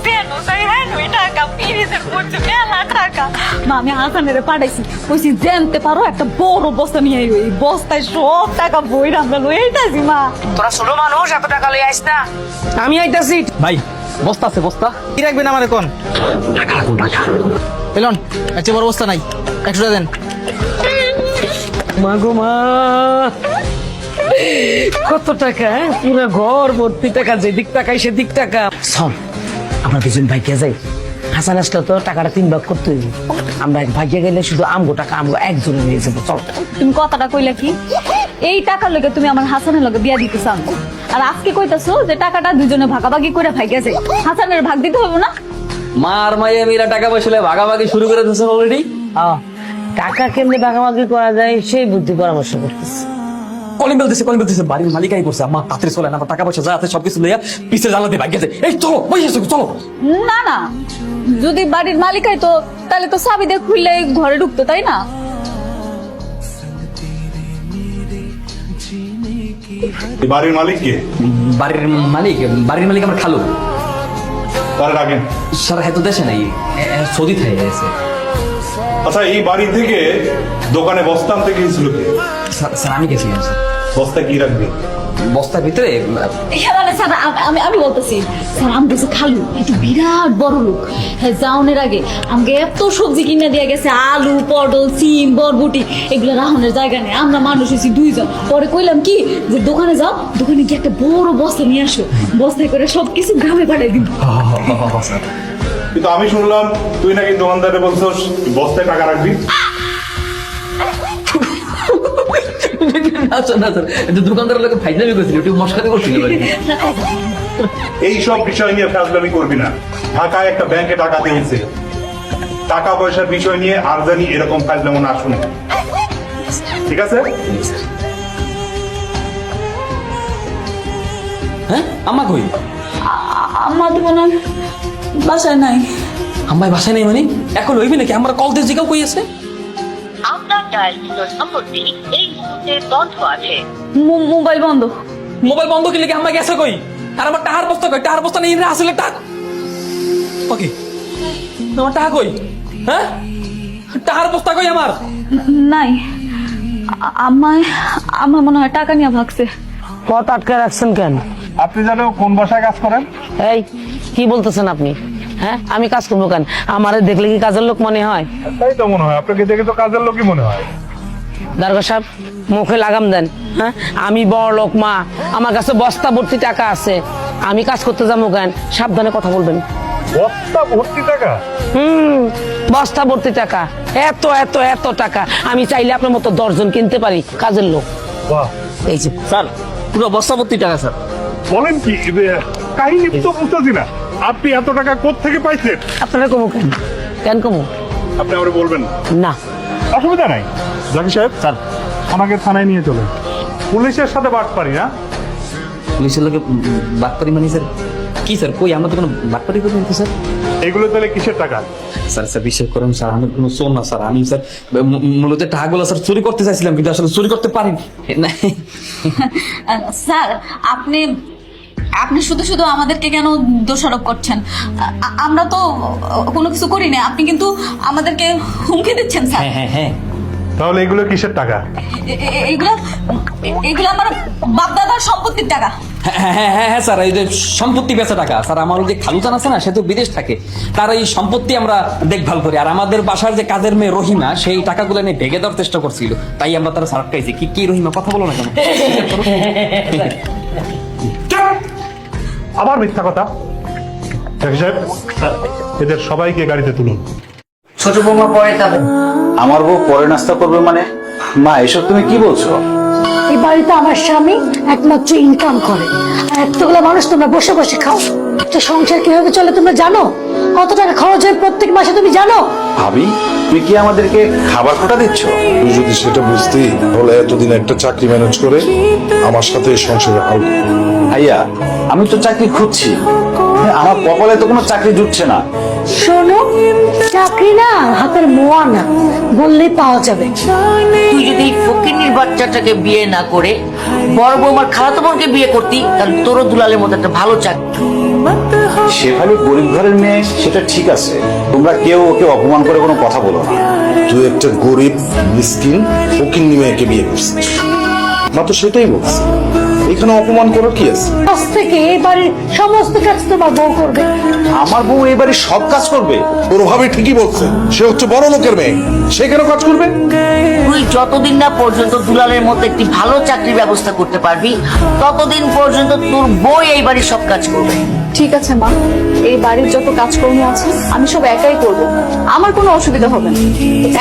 G: ওই টাকা ফ্রিজের মধ্যে মেলা টাকা। মা, আমি হাসানের পাঠাইছি, কইছি জানতে পারো একটা বড় বস্তা নিয়ে আইও, এই বস্তায় সব টাকা বইরা আমরা লয়ে আইতাছি। মা,
K: তোরা ছোট মানুষ, এত টাকা লই আইস না।
B: আমি আইতাছি ভাই, বস্তা আছে বস্তা কি রাখবেন আমার এখন? টাকা রাখুন, টাকা পেলন, আচ্ছা বড় বস্তা নাই, 100 টাকা দেন। মা গো মা, কত টাকা! পুরো ঘর ভর্তি টাকা, যেদিক টাকাই সেদিক টাকা। শোন, আমরা দুজন ভাইকে যাই, হাসান আসলে তো টাকাটা 3 ভাগ করতে হইব। আমরা এক ভাইকে গেলে শুধু আমগো টাকা আমগো একজনে নিয়ে যাবো। চল।
G: তুমি কথাটা কইলা কি? এই টাকার লগে তুমি আমার হাসানের লগে বিয়া দিতে চাও, আর আজকে কইতাছো যে টাকাটা দুজনে ভাগাভাগি করে ভাইকে যাই, হাসানের ভাগ দিতে হবে না?
B: মার মাইয়া মিলা টাকা পয়সা ভাগাভাগি শুরু করে দিয়েছেন অলরেডি। টাকা কেমনে ভাগাভাগি করা যায় সেই বুদ্ধি পরামর্শ করতেছে। কলিং বেলতেছে বাড়ির মালিকাই করছে। আমার তাড়াতাড়ি চলে না, টাকা পয়সা যা আছে সবকিছু লইয়া পিছে জানাতে ভাগ গেছে। এই চলো বসে চলো।
G: না না, যদি বাড়ির মালিকাই তো তাহলে তো চাবি দিয়ে খুললে ঘরে ঢুকতো, তাই না?
J: বাড়ির মালিক কে?
B: বাড়ির মালিক আমার খালু।
J: তার রাখেন
B: স্যার হয়তো দেশে নাই, সৌদি থেকে গেছে।
J: আচ্ছা, এই বাড়ি থেকে দোকানে বস্তা আনতে গিয়েছিল কে?
B: স্যার আমি গেছিলাম।
J: বস্তা কি রাখবে?
B: বস্তার ভিতরে
G: আমি বলতেছি স্যার, আমি গেছি খালু, একটু বিরাট বড় লোক। হ্যাঁ, যাওনের আগে আমাকে এত সবজি কিনে দিয়ে গেছে, আলু, পটল, সিম, বরবটি, এগুলো রাহনের জায়গা নেই। আমরা মানুষ হয়েছি 2 জন। পরে কইলাম কি যে দোকানে যাও, দোকানে গিয়ে একটা বড় বস্তা নিয়ে আসো, বস্তায় করে সবকিছু গ্রামে পাঠাই দিব।
J: কিন্তু আমি শুনলাম তুই নাকি দোকানদারে বলছস বস্তায় টাকা রাখবি।
C: না স্যার না স্যার, দোকানদারের লোক ফাইজলামি করছিল, একটু মশকারি করছিল।
J: এই সব বিষয় নিয়ে ফাজলামি করবি না। ঢাকায় একটা ব্যাংকে টাকা দিয়েছে, টাকা পয়সার বিষয় নিয়ে আর জানি এরকম ফাজলামো না শুনে, ঠিক আছে?
C: হ্যাঁ আম্মা কই?
G: আম্মা তো মনে হয় বাসায় নাই।
C: আম্মাই বাসায় নেই মানে? এখন লইবি নাকি? আমার কল দিয়ে জিগাও কই আছে?
G: মোবাইল বন্ধ।
C: মোবাইল বন্ধ কি লেগে? আম্মা গেছে কই? আর আমার টাকার বস্তা কই? টাকার বস্তা নেই রে, আসলে টাকা ওকে, আমার টাকা কই? হ্যাঁ টাকার বস্তা কই আমার?
G: নাই, আম্মা মনে হয় টাকা নিয়ে ভাগছে।
I: পথ আটকে রাখছেন কেন?
J: আপনি জানো কোন বাসায় কাজ করেন?
I: এই কি বলতেছেন আপনি? হ্যাঁ আমি কাজ করবো কেন? আমারে দেখলে কি কাজের লোক মনে হয়?
J: তাই তো মনে হয়, আপনাকে দেখে তো কাজের লোকই মনে হয়।
I: দারোগা সাহেব মুখে লাগাম দেন। হ্যাঁ আমি বড় লোক মা, আমার কাছে বস্তা ভর্তি টাকা আছে, আমি কাজ করতে যাবো কেন? সাবধানে কথা বলবেন।
J: বস্তা ভর্তি টাকা?
I: বস্তা ভর্তি টাকা, এত এত এত টাকা আমি চাইলে আপনার মতো 10 জন কিনতে পারি কাজের লোক।
J: বাহ,
I: এই যে
C: স্যার পুরো বস্তা ভর্তি টাকা স্যার।
J: বলেন কি? কাহিনী তো বুঝতেছি না, আপনি এত টাকা কোত্থেকে পাইছেন?
I: আপনারা কমু কেন? কেন কমু?
J: আপনি আমার বলবেন
I: না।
J: অসুবিধা নাই। জাকি সাহেব
C: স্যার
J: আমাকে থানায় নিয়ে চলেন। পুলিশের সাথে বাট পারি না।
C: পুলিশের লোকে বাটপারি মানে স্যার কি স্যার? কই আমরা তো কোনো বাটপারি করি না স্যার।
J: এগুলো তাহলে কিসের টাকা?
C: স্যার স্যার বিশ্বাস করেন স্যার, আমি কোনো চোর না স্যার। আমি স্যার মূলত টাকাগুলো স্যার চুরি করতে চাইছিলাম, কিন্তু আসলে চুরি করতে পারিনি।
G: স্যার আপনি শুধু শুধু আমাদেরকে কেন দোষারোপ করছেন? আমরা তো কোনো কিছু করি না, আপনি কিন্তু আমাদেরকে হুমকি দিচ্ছেন স্যার।
C: হ্যাঁ হ্যাঁ হ্যাঁ
J: তাহলে এগুলো কিসের টাকা?
G: এগুলো আমার বাপদাদার সম্পত্তির টাকা।
C: হ্যাঁ হ্যাঁ হ্যাঁ হ্যাঁ স্যার, এই যে সম্পত্তি বেচা টাকা স্যার। আমার যে খালুচান আছে না, সে তো বিদেশ থাকে, তার এই সম্পত্তি আমরা দেখভাল করি। আর আমাদের বাসার যে কাজের মেয়ে রহিমা, সেই টাকাগুলো নিয়ে ভেঙে দেওয়ার চেষ্টা করছিল, তাই আমরা তারা সারাপ খাইছি। কি রহিমা কথা বলো না কেন?
J: আবার মিথ্যা কথা। জাকি সাহেব এদের সবাইকে গাড়িতে তুলুন।
K: ছোট বৌমা পরে খাবে।
L: আমার বউ পরে নাস্তা করবে মানে? মা এসব তুমি কি বলছো?
A: এই বাড়িতে আমার স্বামী একমাত্র ইনকাম করে, আর এতগুলো মানুষ তোমরা বসে বসে খাও। তো সংসার কিভাবে চলে তোমরা জানো? কত টাকা খরচ হয় প্রত্যেক মাসে তুমি জানো?
L: ভাবি তুমি কি আমাদেরকে খাবার খোটা দিচ্ছ?
M: তুই যদি সেটা বুঝতি তাহলে এতদিন একটা চাকরি ম্যানেজ করে আমার সাথে এই সংসারে আল।
L: ভাইয়া আমি তো চাকরি খুঁজছি, আমার কপালে তো কোনো চাকরি জুটছে না।
A: শোনো, চাকরি না হাতের মোয়া না, বললেই পাওয়া যাবে।
K: তুই যদি ফকিনীর বাচ্চাটাকে বিয়ে না করে বড় বৌমার খালাতো বোনকে বিয়ে করতি, তাহলে তোরও দুলালের মতো একটা ভালো চাকরি।
L: শেফালি গরিব ঘরের মেয়ে, সেটা ঠিক আছে, তোমরা কেউ ওকে অপমান করে কোনো কথা বলো না।
M: তুই একটা গরিব মিসকিন ফকিন্নি মেয়েকে বিয়ে করছিস, মা তো সেটাই বলছি। এখানে অপমান করার কি আছে?
A: আজ থেকে এই বাড়ির সমস্ত কাজ তোমার বউ করবে।
L: আমার বউ এই বাড়ির সব কাজ করবে?
M: তোর ভাবে ঠিকই বলছে, সে হচ্ছে বড় লোকের মেয়ে, সে কেন কাজ করবে?
K: তুই যতদিন না পর্যন্ত দুলালের মতো একটি ভালো চাকরির ব্যবস্থা করতে পারবি, ততদিন পর্যন্ত তোর বউ এই বাড়ির সব কাজ করবে।
G: ঠিক আছে মা, এই বাড়ির যত কাজকর্ম আছে আমি সব একাই করব, আমার কোনো অসুবিধা হবে না।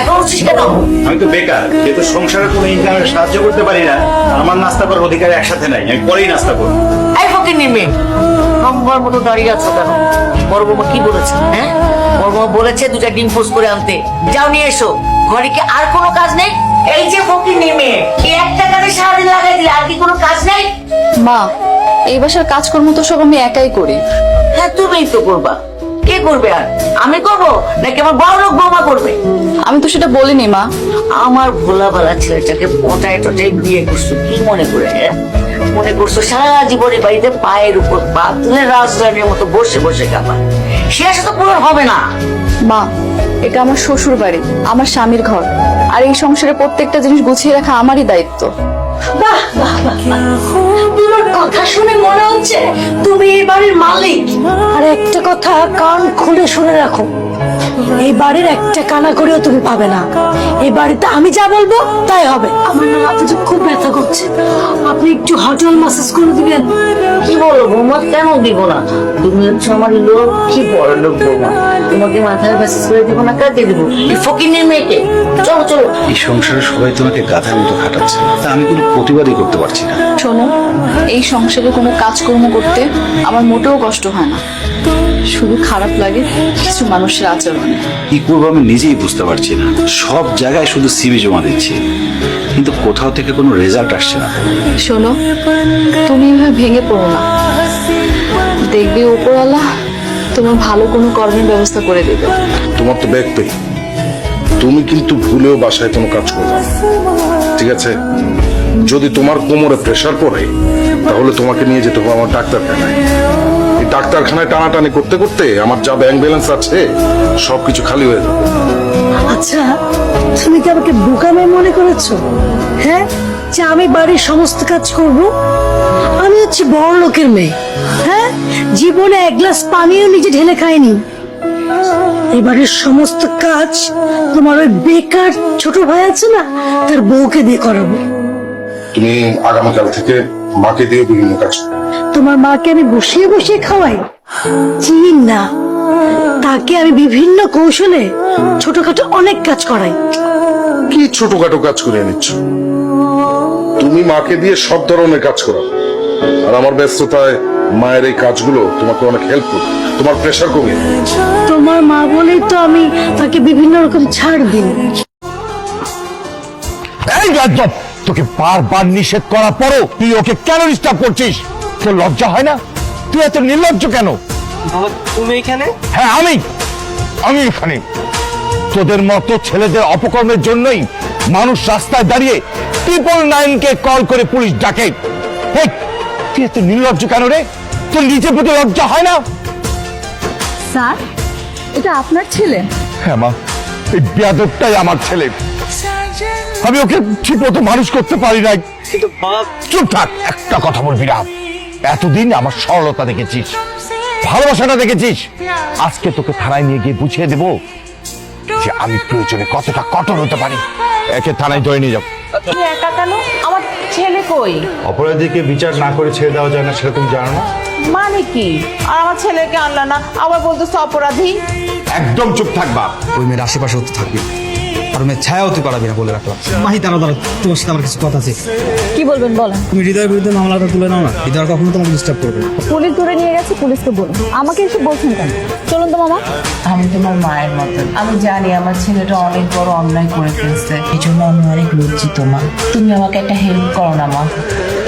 K: এখন হচ্ছিস কেন?
L: আমি তো বেকার, যেহেতু সংসারে কোনো ইনকামের সাহায্য করতে পারি না, আমার নাস্তা করার অধিকার একসাথে নাই, আমি পরেই নাস্তা করবো।
K: এই ফকিনীর মেয়ে, নম্বর মতো দাঁড়িয়ে আছো কেন? বড় বৌমা কি বলেছে? হ্যাঁ বড় বৌমা বলেছে 2টা ডিম পোস্ট করে আনতে, যাও নিয়ে এসো। ঘরে কি আর কোনো কাজ নেই? এই যে ফকিনীর মেয়ে, এই একটা কাজে সারাদিন লাগাই দিলে আর কি কোনো কাজ নেই?
G: মা এই বাসার কাজকর্ম তো সব আমি একাই করি।
K: হ্যাঁ তুমিই তো করবা, কে করবে আর? আমি করবো নাকি আমার বড় লোক বৌমা করবে?
G: আমি তো সেটা বলিনি মা।
K: আমার ভোলা ভালা ছেলেটাকে পটায় টটায় বিয়ে করছো কি মনে করে? মনে করছো সারা জীবনে বাড়িতে পায়ের উপর পা তুলে রাজধানীর মতো বসে বসে খাবা? সে আশা তো পূরণ হবে না।
G: মা এটা আমার শ্বশুর বাড়ি, আমার স্বামীর ঘর, আর এই সংসারে প্রত্যেকটা জিনিস গুছিয়ে রাখা আমারই দায়িত্ব।
A: বাহ বাহ বাহ বাহ। তোমার কথা শুনে মনে হচ্ছে তুমি এই বাড়ির মালিক। আর একটা কথা কান খুলে শুনে রাখো, এই বাড়ির একটা কানা করেও তুমি পাবে না। এই বাড়িতে আমি যা বলবো তাই হবে। আমার না মাথাটা খুব ব্যথা করছে, আপনি একটু হট অয়েল ম্যাসাজ করে দিবেন?
K: কি বলো বৌমা? বৌমা কেন দিব না? তুমি হচ্ছে আমার লক্ষ্মী বড় লোক বৌমা, তোমাকে মাথায় মেসেজ করে দিব না, কাকে দিব? এই ফকিনের মেয়েকে। চলো চলো।
L: এই সংসারে সবাই তোমাকে গাধার মতো খাটাচ্ছে, তা আমি কোনো প্রতিবাদই করতে পারছি না।
G: শোনো, এই সংসারে কোনো কাজকর্ম করতে আমার মোটেও কষ্ট হয় না, শুধু খারাপ লাগে কিছু মানুষের আচরণে।
L: কি করবো আমি নিজেই বুঝতে পারছি না। সব জায়গায় শুধু সিভি জমা দিচ্ছি, কিন্তু কোথাও থেকে কোনো রেজাল্ট আসছে না।
G: শোনো, তুমি এভাবে ভেঙে পড়ো না, দেখবে উপরওয়ালা তোমার ভালো কোনো কর্মের ব্যবস্থা করে দেবে।
M: তোমার তো ব্যাগ পেই, তুমি কিন্তু ভুলেও বাসায় কোনো কাজ করবে না, ঠিক আছে? যদি তোমার কোমরে প্রেসার পড়ে তাহলে তোমাকে নিয়ে যেতে হবে আমার ডাক্তারখানায়। এই ডাক্তারখানায় টানাটানি করতে করতে আমার যা ব্যাংক ব্যালেন্স আছে সবকিছু খালি হয়ে যাবে।
A: আচ্ছা, তুমি কি আমাকে বোকামে মনে করেছো? হ্যাঁ, যে আমি বাড়ির সমস্ত কাজ করব? আমি হচ্ছে বড় লোকের মেয়ে। হ্যাঁ, জীবনে এক গ্লাস পানিও নিজে ঢেলে খাইনি। এই বাড়ির সমস্ত কাজ তোমার ওই বেকার ছোট ভাই আছে না, তার বউকে দিয়ে করাবো।
M: তুমি আগামীকাল থেকে মাকে দিয়ে বিভিন্ন কাজ করো।
A: তোমার মাকে আমি বসিয়ে বসিয়ে খাওয়াই? চিনি না, তাকে আমি বিভিন্ন কৌশলে ছোটখাটো অনেক কাজ করাই।
M: কি ছোটখাটো কাজ করে নিচ্ছ? তুমি মাকে দিয়ে সব ধরনের কাজ করো, আর আমার ব্যস্ততায় মায়ের এই কাজগুলো তোমাকে অনেক হেল্প করবে, তোমার প্রেশার কমিয়ে দেবে।
A: তোমার মা বলেই তো আমি তাকে বিভিন্ন রকম ছাড় দিই।
H: এই গাজব, তোকে বারবার নিষেধ করার পরও তুই ওকে কেন ডিস্টার্ব করছিস? তোর লজ্জা হয় না? তুই এত নির্লজ্জ কেন?
C: তুমি এখানে?
H: হ্যাঁ, আমি এখানে। তোদের মতো ছেলেদের অপকর্মের জন্যই মানুষ রাস্তায় দাঁড়িয়ে 999-কে কল করে পুলিশ ডাকে। হেই, তুই এত নির্লজ্জ কেন রে? তোর নিজের প্রতি লজ্জা হয় না?
G: স্যার, এটা আপনার ছেলে?
H: হ্যাঁ মা, এই বেয়াদবটাই আমার ছেলে। আমি ওকে ঠিক মতো মানুষ করতে পারি নাই। চুপ থাক, একটা কথা বলবি না। এতদিন আমার সরলতা দেখেছিস, ভালোবাসাটা দেখেছিস, আজকে তোকে থানায় নিয়ে গিয়ে বুঝিয়ে দেবো যে আমি প্রয়োজনে কতটা কঠোর হতে পারি। একে থানায় ধরে নিয়ে যাও।
I: তুমি একা কেন? আমার ছেলে কই?
L: অপরাধীকে বিচার না করে ছেড়ে দেওয়া যায় না, সেটা তুমি জানো না?
I: মানে কি? আর আমার ছেলেকে আনলা না, আবার বলতেছো অপরাধী?
H: একদম চুপ থাকবা।
N: ওই মেয়ের আশেপাশে হতে থাকবি, আর মেয়ের ছায়া হতে পারবি না বলে রাখলাম। মাহি, দাঁড়া দাঁড়া, তোমার সাথে আমার কিছু কথা আছে।
G: কি বলবেন বলেন।
N: তুমি হৃদয়ের বিরুদ্ধে মামলাটা তুলে নাও না, হৃদয় কখনো তোমাকে ডিস্টার্ব করবে না।
G: পুলিশ ধরে নিয়ে গেছে, পুলিশকে বলুন। আমাকে এসে বলছেন কেন? চলুন তো মামা।
I: আমি তোমার মায়ের মতন, আমি জানি আমার ছেলেটা অনেক বড় অন্যায় করে ফেলছে, এই জন্য আমি অনেক লজ্জিত মা। তুমি আমাকে একটা হেল্প করো না মা,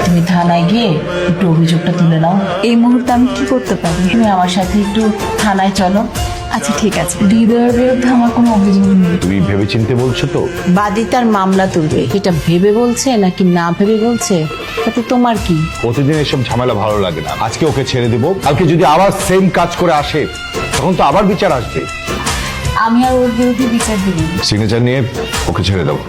I: তুমি থানায় গিয়ে একটু অভিযোগটা তুলে নাও।
G: এই মুহূর্তে আমি কি করতে পারি?
I: তুমি আমার সাথে একটু থানায় চলো।
G: আচ্ছা ঠিক আছে।
I: হৃদয়ের বিরুদ্ধে আমার কোনো অভিযোগ নেই।
H: তুমি ভেবে চিনতে বলছো তো?
I: বাদী তার মামলা তুলবে, এটা ভেবে বলছে নাকি না ভেবে বলছে তাতে তোমার কি?
H: প্রতিদিন এসব ঝামেলা ভালো লাগে না। আজকে ওকে ছেড়ে দেবো, কালকে যদি আবার সেম কাজ করে আসে তখন তো আবার বিচার আসবে।
G: আমি আর ওর বিরুদ্ধে বিচার দিব।
H: সিগনেচার নিয়ে ওকে ছেড়ে দেবো।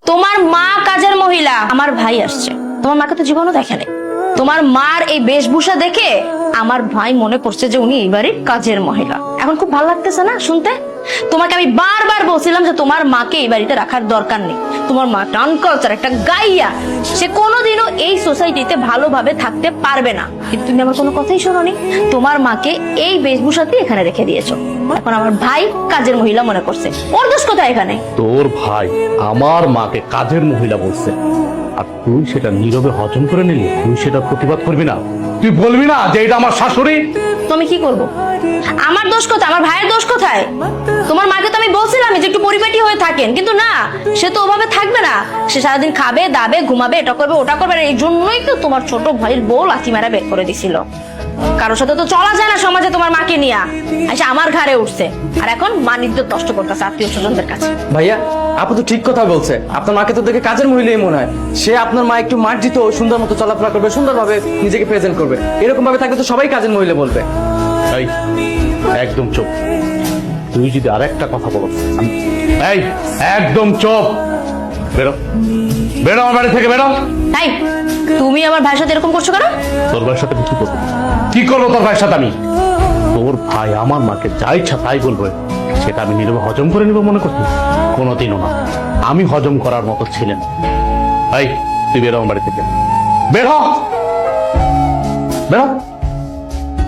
D: তোমার মা কাজের মহিলা, আমার ভাই আসছে। তোমার মাকে তো জীবনও দেখে নাই। তোমার মার এই বেশভূষা দেখে আমার ভাই মনে করছে যে উনি এই বাড়ির কাজের মহিলা। এখন খুব ভালো লাগতেছে না শুনতে? তোমাকে আমি বারবার বলছিলাম যে তোমার মাকে এই বাড়িতে রাখার দরকার নেই। তোমার মা আনকালচার, একটা গাইয়া, সে কোনোদিনও এই সোসাইটিতে ভালোভাবে থাকতে পারবে না। কিন্তু তুমি আমার কোনো কথাই শোনোনি, তোমার মাকে এই বেশভূষাতে এখানে রেখে দিয়েছো। এখন আমার ভাই কাজের মহিলা মনে করছে, ওর দোষ কোথায় এখানে?
F: তোর ভাই আমার মাকে কাজের মহিলা বলছে, আর তুই সেটা নীরবে হজম করে নিলি। তুই সেটা প্রতিবাদ করবি না? তুই বলবি না যে এটা আমার শাশুড়ি?
D: তুমি কি করবো? আমার দোষ কোথায়? আমার ভাইয়ের দোষ কোথায়? তোমার মাকে তো আমি বলছিলাম যে একটু পরিপাটি হয়ে থাকেন, কিন্তু না, সে তো ওভাবে থাকবে না। সে সারাদিন খাবে, দাবে, ঘুমাবে, এটা করবে, ওটা করবে। এই জন্যই তো তোমার ছোট ভাইয়ের বউ লাথি মারা বের করে দিছিল। কারোর সাথে তো চলা যায় না সমাজে, তোমার মাকে নিয়ে এসে আমার ঘাড়ে উঠছে, আর এখন মানিজ্য নষ্ট করতেছে আত্মীয় স্বজনদের কাছে।
C: ভাইয়া, আপু তো ঠিক কথা বলছে। আপনার মাকে তো দেখে কাজের মহিলাই মনে হয়। সে আপনার মা একটু মার্জিত, সুন্দর মতো চলাফেরা করবে, সুন্দরভাবে নিজেকে প্রেজেন্ট করবে। এরকম ভাবে থাকলে তো সবাই কাজের মহিলা বলবে।
F: এই, একদম চুপ। তুই যদি আর একটা কথা বলো, এই একদম চুপ। বেরো, বেরো আমার বাড়ি থেকে, বেরো।
D: তাই তুমি আমার ভাইয়ের সাথে এরকম করছো কেন?
F: তোর ভাইয়ের সাথে কি করবো? কি করবো তোর ভাইয়ের সাথে আমি? তোর ভাই আমার মাকে যা ইচ্ছা তাই বলবে, সেটা আমি নীরবে হজম করে নিবো মনে করছিস? কোনোদিনও না। আমি হজম করার মতো ছিলেন। এই তুই বেরো আমার বাড়ি থেকে, বের হ, বেরো।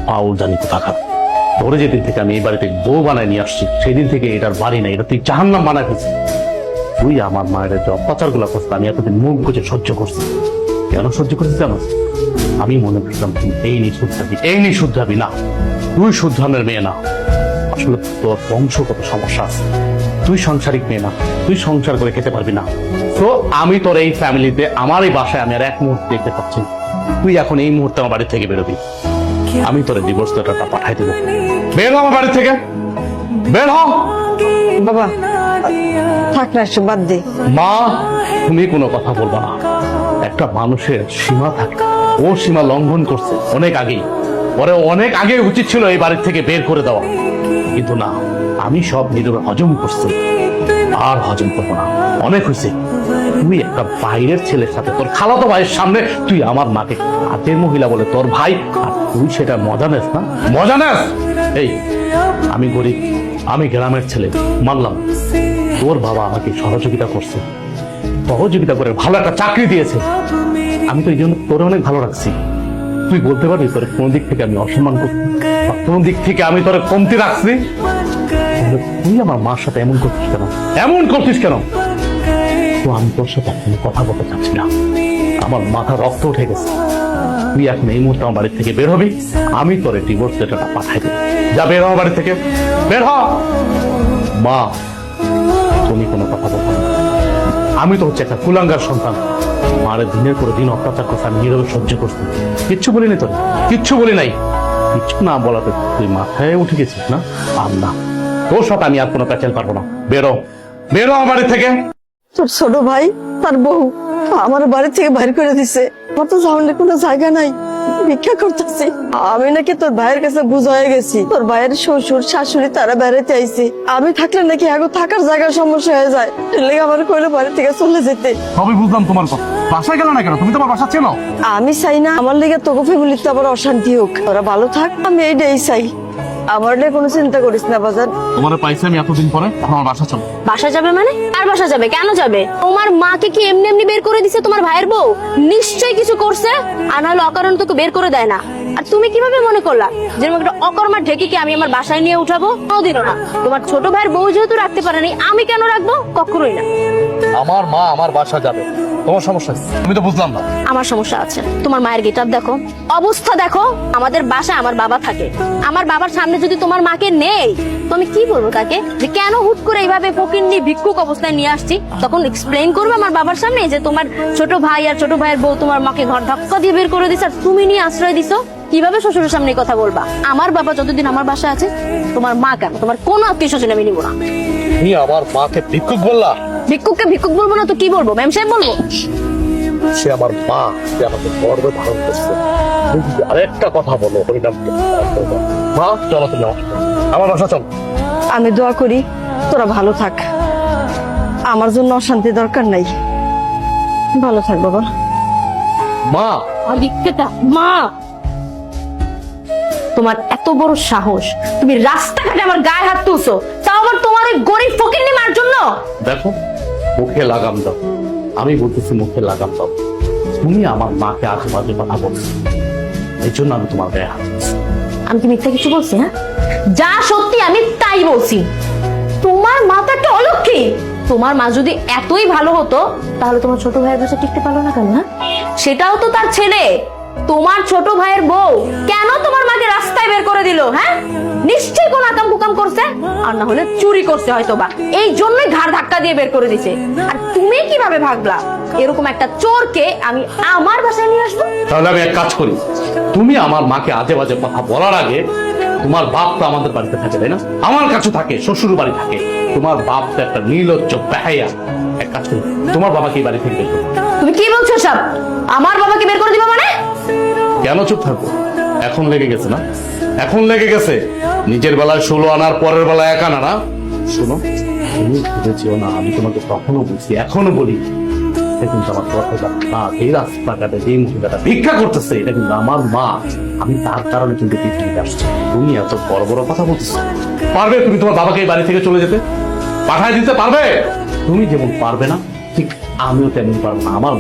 F: পাউল জানি কোথাকার, ধরে যেদিন থেকে আমি এই বাড়িতে বউ বানায় নিয়ে আসছি সেদিন থেকে এটার বাড়ি নাই, এটা তুই জাহান্নাম বানায় ফেলছিস। তুই আমার মায়ের যে অত্যাচার গুলা করছিস আমি এতদিন মুখ বুঝে সহ্য করছি। কেন সহ্য করছিস জানো? আমি মনে করতাম তুই এই নিয়ে শুদ্ধাবি, এই নিয়ে শুদ্ধাবি না, তুই শুদ্ধামের মেয়ে না। আসলে তোর বংশগত সমস্যা আছে, তুই সাংসারিক মেয়ে না, তুই সংসার করে খেতে পারবি না। তো আমি তোর এই ফ্যামিলিতে, আমার এই বাসায় আমি আর এক মুহূর্তে দেখতে পাচ্ছি না। তুই এখন এই মুহূর্তে আমার বাড়ি থেকে বেরোবি, আমি তোর ডিভোর্স লেটারটা পাঠাই দেবো। বের হ আমার বাড়ি থেকে, বের হ।
A: বাবা থাক না, এসব বাদ দে।
F: মা তুমি কোনো কথা বলবা না, একটা মানুষের সীমা থাকে, ও সীমা লঙ্ঘন করছে অনেক আগেই, পরে অনেক আগে উচিত ছিল এই বাড়ির থেকে বের করে দেওয়া, কিন্তু না, আমি সব নিজের হজম করছি, আর হজম করবো না, অনেক হয়েছে। তুই একটা বাইরের ছেলের সাথে, তোর খালাতো ভাইয়ের সামনে তুই আমার মাকে হাতের মহিলা বলে তোর ভাই, আর তুই সেটা মজা নেস না, মজা নেস। এই আমি গরিব, আমি গ্রামের ছেলে, মানলাম। তোর বাবা আমাকে সহযোগিতা করছে, সহযোগিতা করে ভালো একটা চাকরি দিয়েছে, আমি তো এই জন্য তোর অনেক ভালো রাখছি। তুই বলতে পারবি তোর কোন দিক থেকে আমি অসম্মান করছি, কোন দিক থেকে আমি তোর কমতি রাখছি? তুই আমার মার সাথে এমন করছিস কেন, এমন করছিস কেন? তো আমি তোর সাথে এখন কথা বলতে চাচ্ছি না, আমার মাথা রক্ত উঠে গেছে। তুই এখন এই মুহূর্তে আমার বাড়ি থেকে বের হবি, আমি তোর ডিভোর্স লেটারটা পাঠাই দেবো। যা বের হ আমার বাড়ি থেকে, বের হ। মা তুমি কোনো কথা বলবো না, আমি তো হচ্ছে একটা কুলাঙ্গার সন্তান, মারে দিনের পর দিন অত্যাচার করছে, আমি নীরবে সহ্য করছি, কিচ্ছু বলিনি তোর, কিচ্ছু বলি নাই। কিচ্ছু না বলাতে তুই মাথায় উঠে গেছিস না? আর না, তোর সাথে আমি আর কোনো প্যাচাল পারবো না। বেরো, বেরো আমার বাড়ি থেকে।
A: তোর ছোট ভাই তার বউ আমার বাড়ি থেকে বাইর করে দিছে, আমার তো সামনে কোনো জায়গা নাই, ভিক্ষা করতেছি। আমি নাকি তোর ভাইয়ের কাছে বুঝাই গেছি, তোর ভাইয়ের শ্বশুর শাশুড়ি তারা বেড়াতে আইছে, আমি থাকলে নাকি আগে থাকার জায়গার সমস্যা হয়ে যায়, লেগে আমার কইলে বাড়ি থেকে চলে যেতে।
F: সবই বুঝলাম তোমার কথা, বাসায় গেল না কেন? তুমি তোমার বাসা চেনো?
A: আমি চাই না আমার লেগে তোকে ফ্যামিলিতে আবার অশান্তি হোক, তোরা ভালো থাক, আমি এইটাই চাই। আমার নিয়ে কোনো চিন্তা করিস না বাজার।
F: তোমার পাইছে আমি এতদিন পরে, আমার বাসা চলো।
D: বাসা যাবে মানে? আর বাসা যাবে? কেন যাবে? তোমার মাকে কি এমনি এমনি বের করে দিছে তোমার ভাইয়ের বউ? নিশ্চয়ই কিছু করছে, আর নাহলে অকারণ তোকে বের করে দেয় না। আর তুমি কিভাবে মনে করলা যেরকম একটা অকর্মার ঢেকিকে আমি আমার বাসায় নিয়ে উঠাবো? কোনোদিনও না। তোমার ছোট ভাইয়ের বউ যেহেতু রাখতে পারেনি, আমি কেন রাখবো? কখনোই না।
F: আমার মা আমার বাসা যাবে, তোমার সমস্যা কি? আমি তো বুঝলাম না।
D: আমার সমস্যা আছে, তোমার মায়ের গেটআপ দেখো, অবস্থা দেখো। আমাদের বাসায় আমার বাবা থাকে, আমার বাবার সামনে যদি তোমার মাকে নেই তো আমি কি বলবো তাকে যে কেন হুট করে এইভাবে ফকিন্নি ভিক্ষুক অবস্থায় নিয়ে আসছি? তখন এক্সপ্লেইন করবে আমার বাবার সামনে যে তোমার ছোট ভাই আর ছোট ভাইয়ের বউ তোমার মাকে ঘর ধাক্কা দিয়ে বের করে দিছে, আর তুমি নিয়ে আশ্রয় দিছো। কিভাবে শ্বশুরের সামনে কথা বলবা? আমার বাবা যতদিন আমার বাসায় আছে, তোমার মা কেন, তোমার কোনো আত্মীয় স্বজন আমি নিবো না।
F: তুমি আমার মাকে ভিক্ষুক বললা?
D: ভিক্ষুককে ভিক্ষুক বলবো না তো কি বলবো? ম্যাম সাহেব বলবো?
F: সে আমার মা, সে আমাকে গর্বে ধারণ করছে। আরেকটা কথা বলো, হরিনামকে মা চলো, তুমি আমার বাসা চলো।
A: আমি দোয়া করি তোরা ভালো থাক, আমার জন্য অশান্তি দরকার নাই, ভালো থাক বাবা।
F: মা
D: মা, তোমার এত বড় সাহস, তুমি রাস্তাঘাটে আমার গায়ে হাত তুলছো, তাও আবার তোমার ওই গরিব ফকিন্নি মার জন্য।
F: দেখো, মুখে লাগাম দাও, আমি বলতেছি মুখে লাগাম দাও। তুমি আমার মাকে আজে বাজে কথা বলছো, এই জন্য আমি তোমার গায়ে হাত দিচ্ছি।
D: আমি কি মিথ্যা কিছু বলছি? হ্যাঁ, যা সত্যি আমি তাই বলছি। তোমার মা তো একটা অলক্ষী। তোমার মা যদি এতই ভালো হতো তাহলে তোমার ছোট ভাইয়ের কাছে টিকতে পারলো না কেন? সেটাও তো তার ছেলে। তোমার ছোট ভাইয়ের বউ কেন তোমার মাকে রাস্তায় বের করে দিল? হ্যাঁ, নিশ্চয়ই কোন আকাম কুকাম করছে, আর না হলে চুরি করছে হয়তো বা, এই জন্যই ঘাড় ধাক্কা দিয়ে বের করে দিছে। আর তুমি কিভাবে ভাবলা এরকম একটা চোরকে আমি আমার বাসায় নিয়ে আসবো?
F: তাহলে আমি এক কাজ করি, তুমি আমার মাকে আজে বাজে কথা বলার আগে, তোমার বাপ তো আমাদের বাড়িতে থাকে তাই না, আমার কাছে থাকে, শ্বশুর বাড়ি থাকে। তোমার বাপ তো একটা নির্লজ্জ বেহায়া। এক কাজ করি, তোমার বাবাকে এই বাড়ি থেকে বের করো।
D: তুমি কি বলছো সব? আমার বাবাকে বের করে দিবা মানে?
F: কেন চুপ থাকবো? এখন লেগে গেছে না, এখন লেগে গেছে। নিজের বেলায় 16 আনার, পরের বেলায় 1 আনা না। শোনো, তুমি ভেবেছিও না আমি তোমাকে কখনো বলছি, এখনো বলি, এটা কিন্তু আমার কথা না। এই রাস্তাঘাটে যে মহিলাটা ভিক্ষা করতেছে, এটা কিন্তু আমার মা। আমি তার কারণে কিন্তু পৃথিবীতে আসছি। তুমি এত বড় বড় কথা বলতেছো, পারবে তুমি তোমার বাবাকে এই বাড়ি থেকে চলে যেতে? পাঠায় দিতে পারবে?
B: তুমি যেমন পারবে না ঠিক আমিও তেমন পারবো না। আমার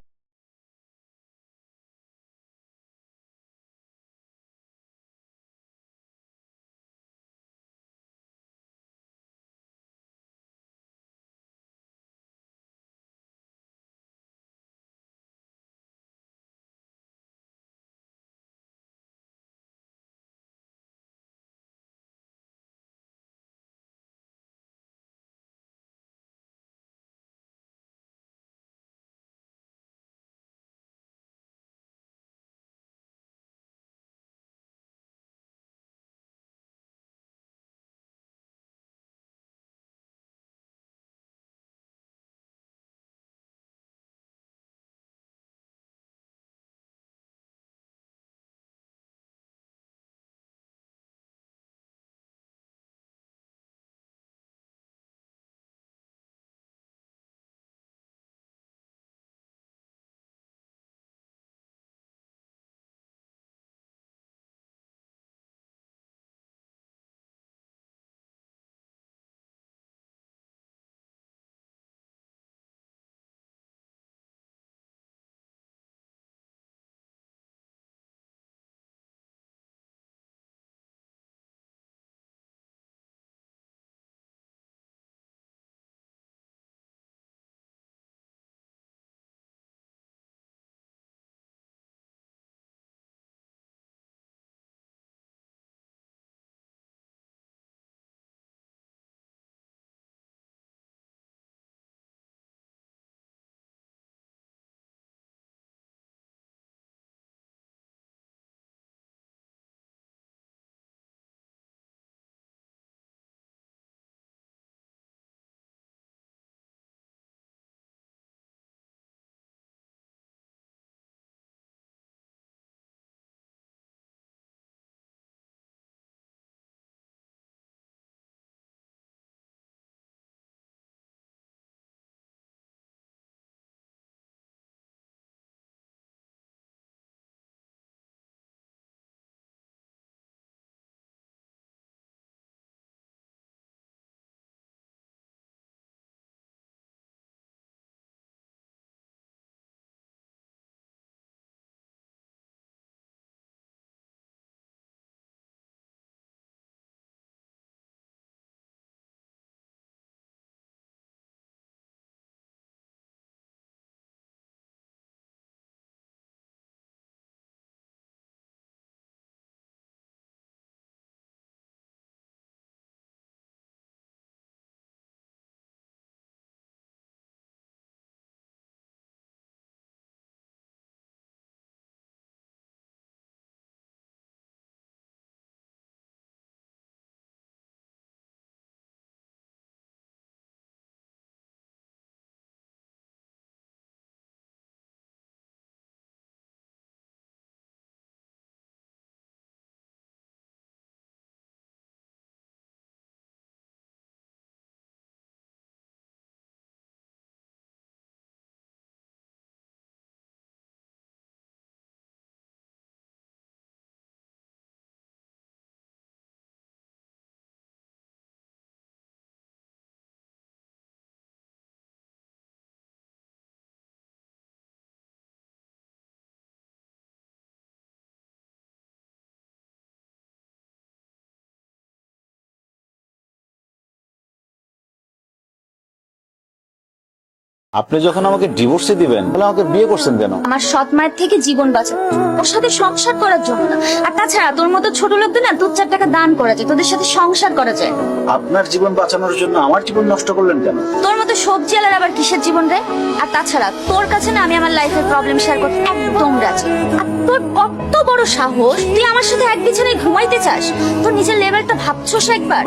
L: আপনি যখন আমাকে ডিভোর্সে দিবেন তাহলে আমাকে বিয়ে করছেন কেন?
D: আমার সৎ মায়ের থেকে জীবন বাঁচাতে, ওর সাথে সংসার করার জন্য না। আর তাছাড়া তোর মতো ছোট লোকদের না 2-4 টাকা দান করা যায়, তোদের সাথে সংসার করা যায়।
L: আপনার জীবন বাঁচানোর জন্য আমার জীবন নষ্ট করলেন কেন?
D: তোর মতো সবজি আলার আবার কিসের জীবন রে? আর তাছাড়া তোর কাছে না আমি আমার লাইফের প্রবলেম শেয়ার করতে একদম রাজি। আর তোর কত বড় সাহস, তুই আমার সাথে এক বিছানায় ঘুমাইতে চাস? তোর নিজের লেভেলটা ভাবছোস একবার?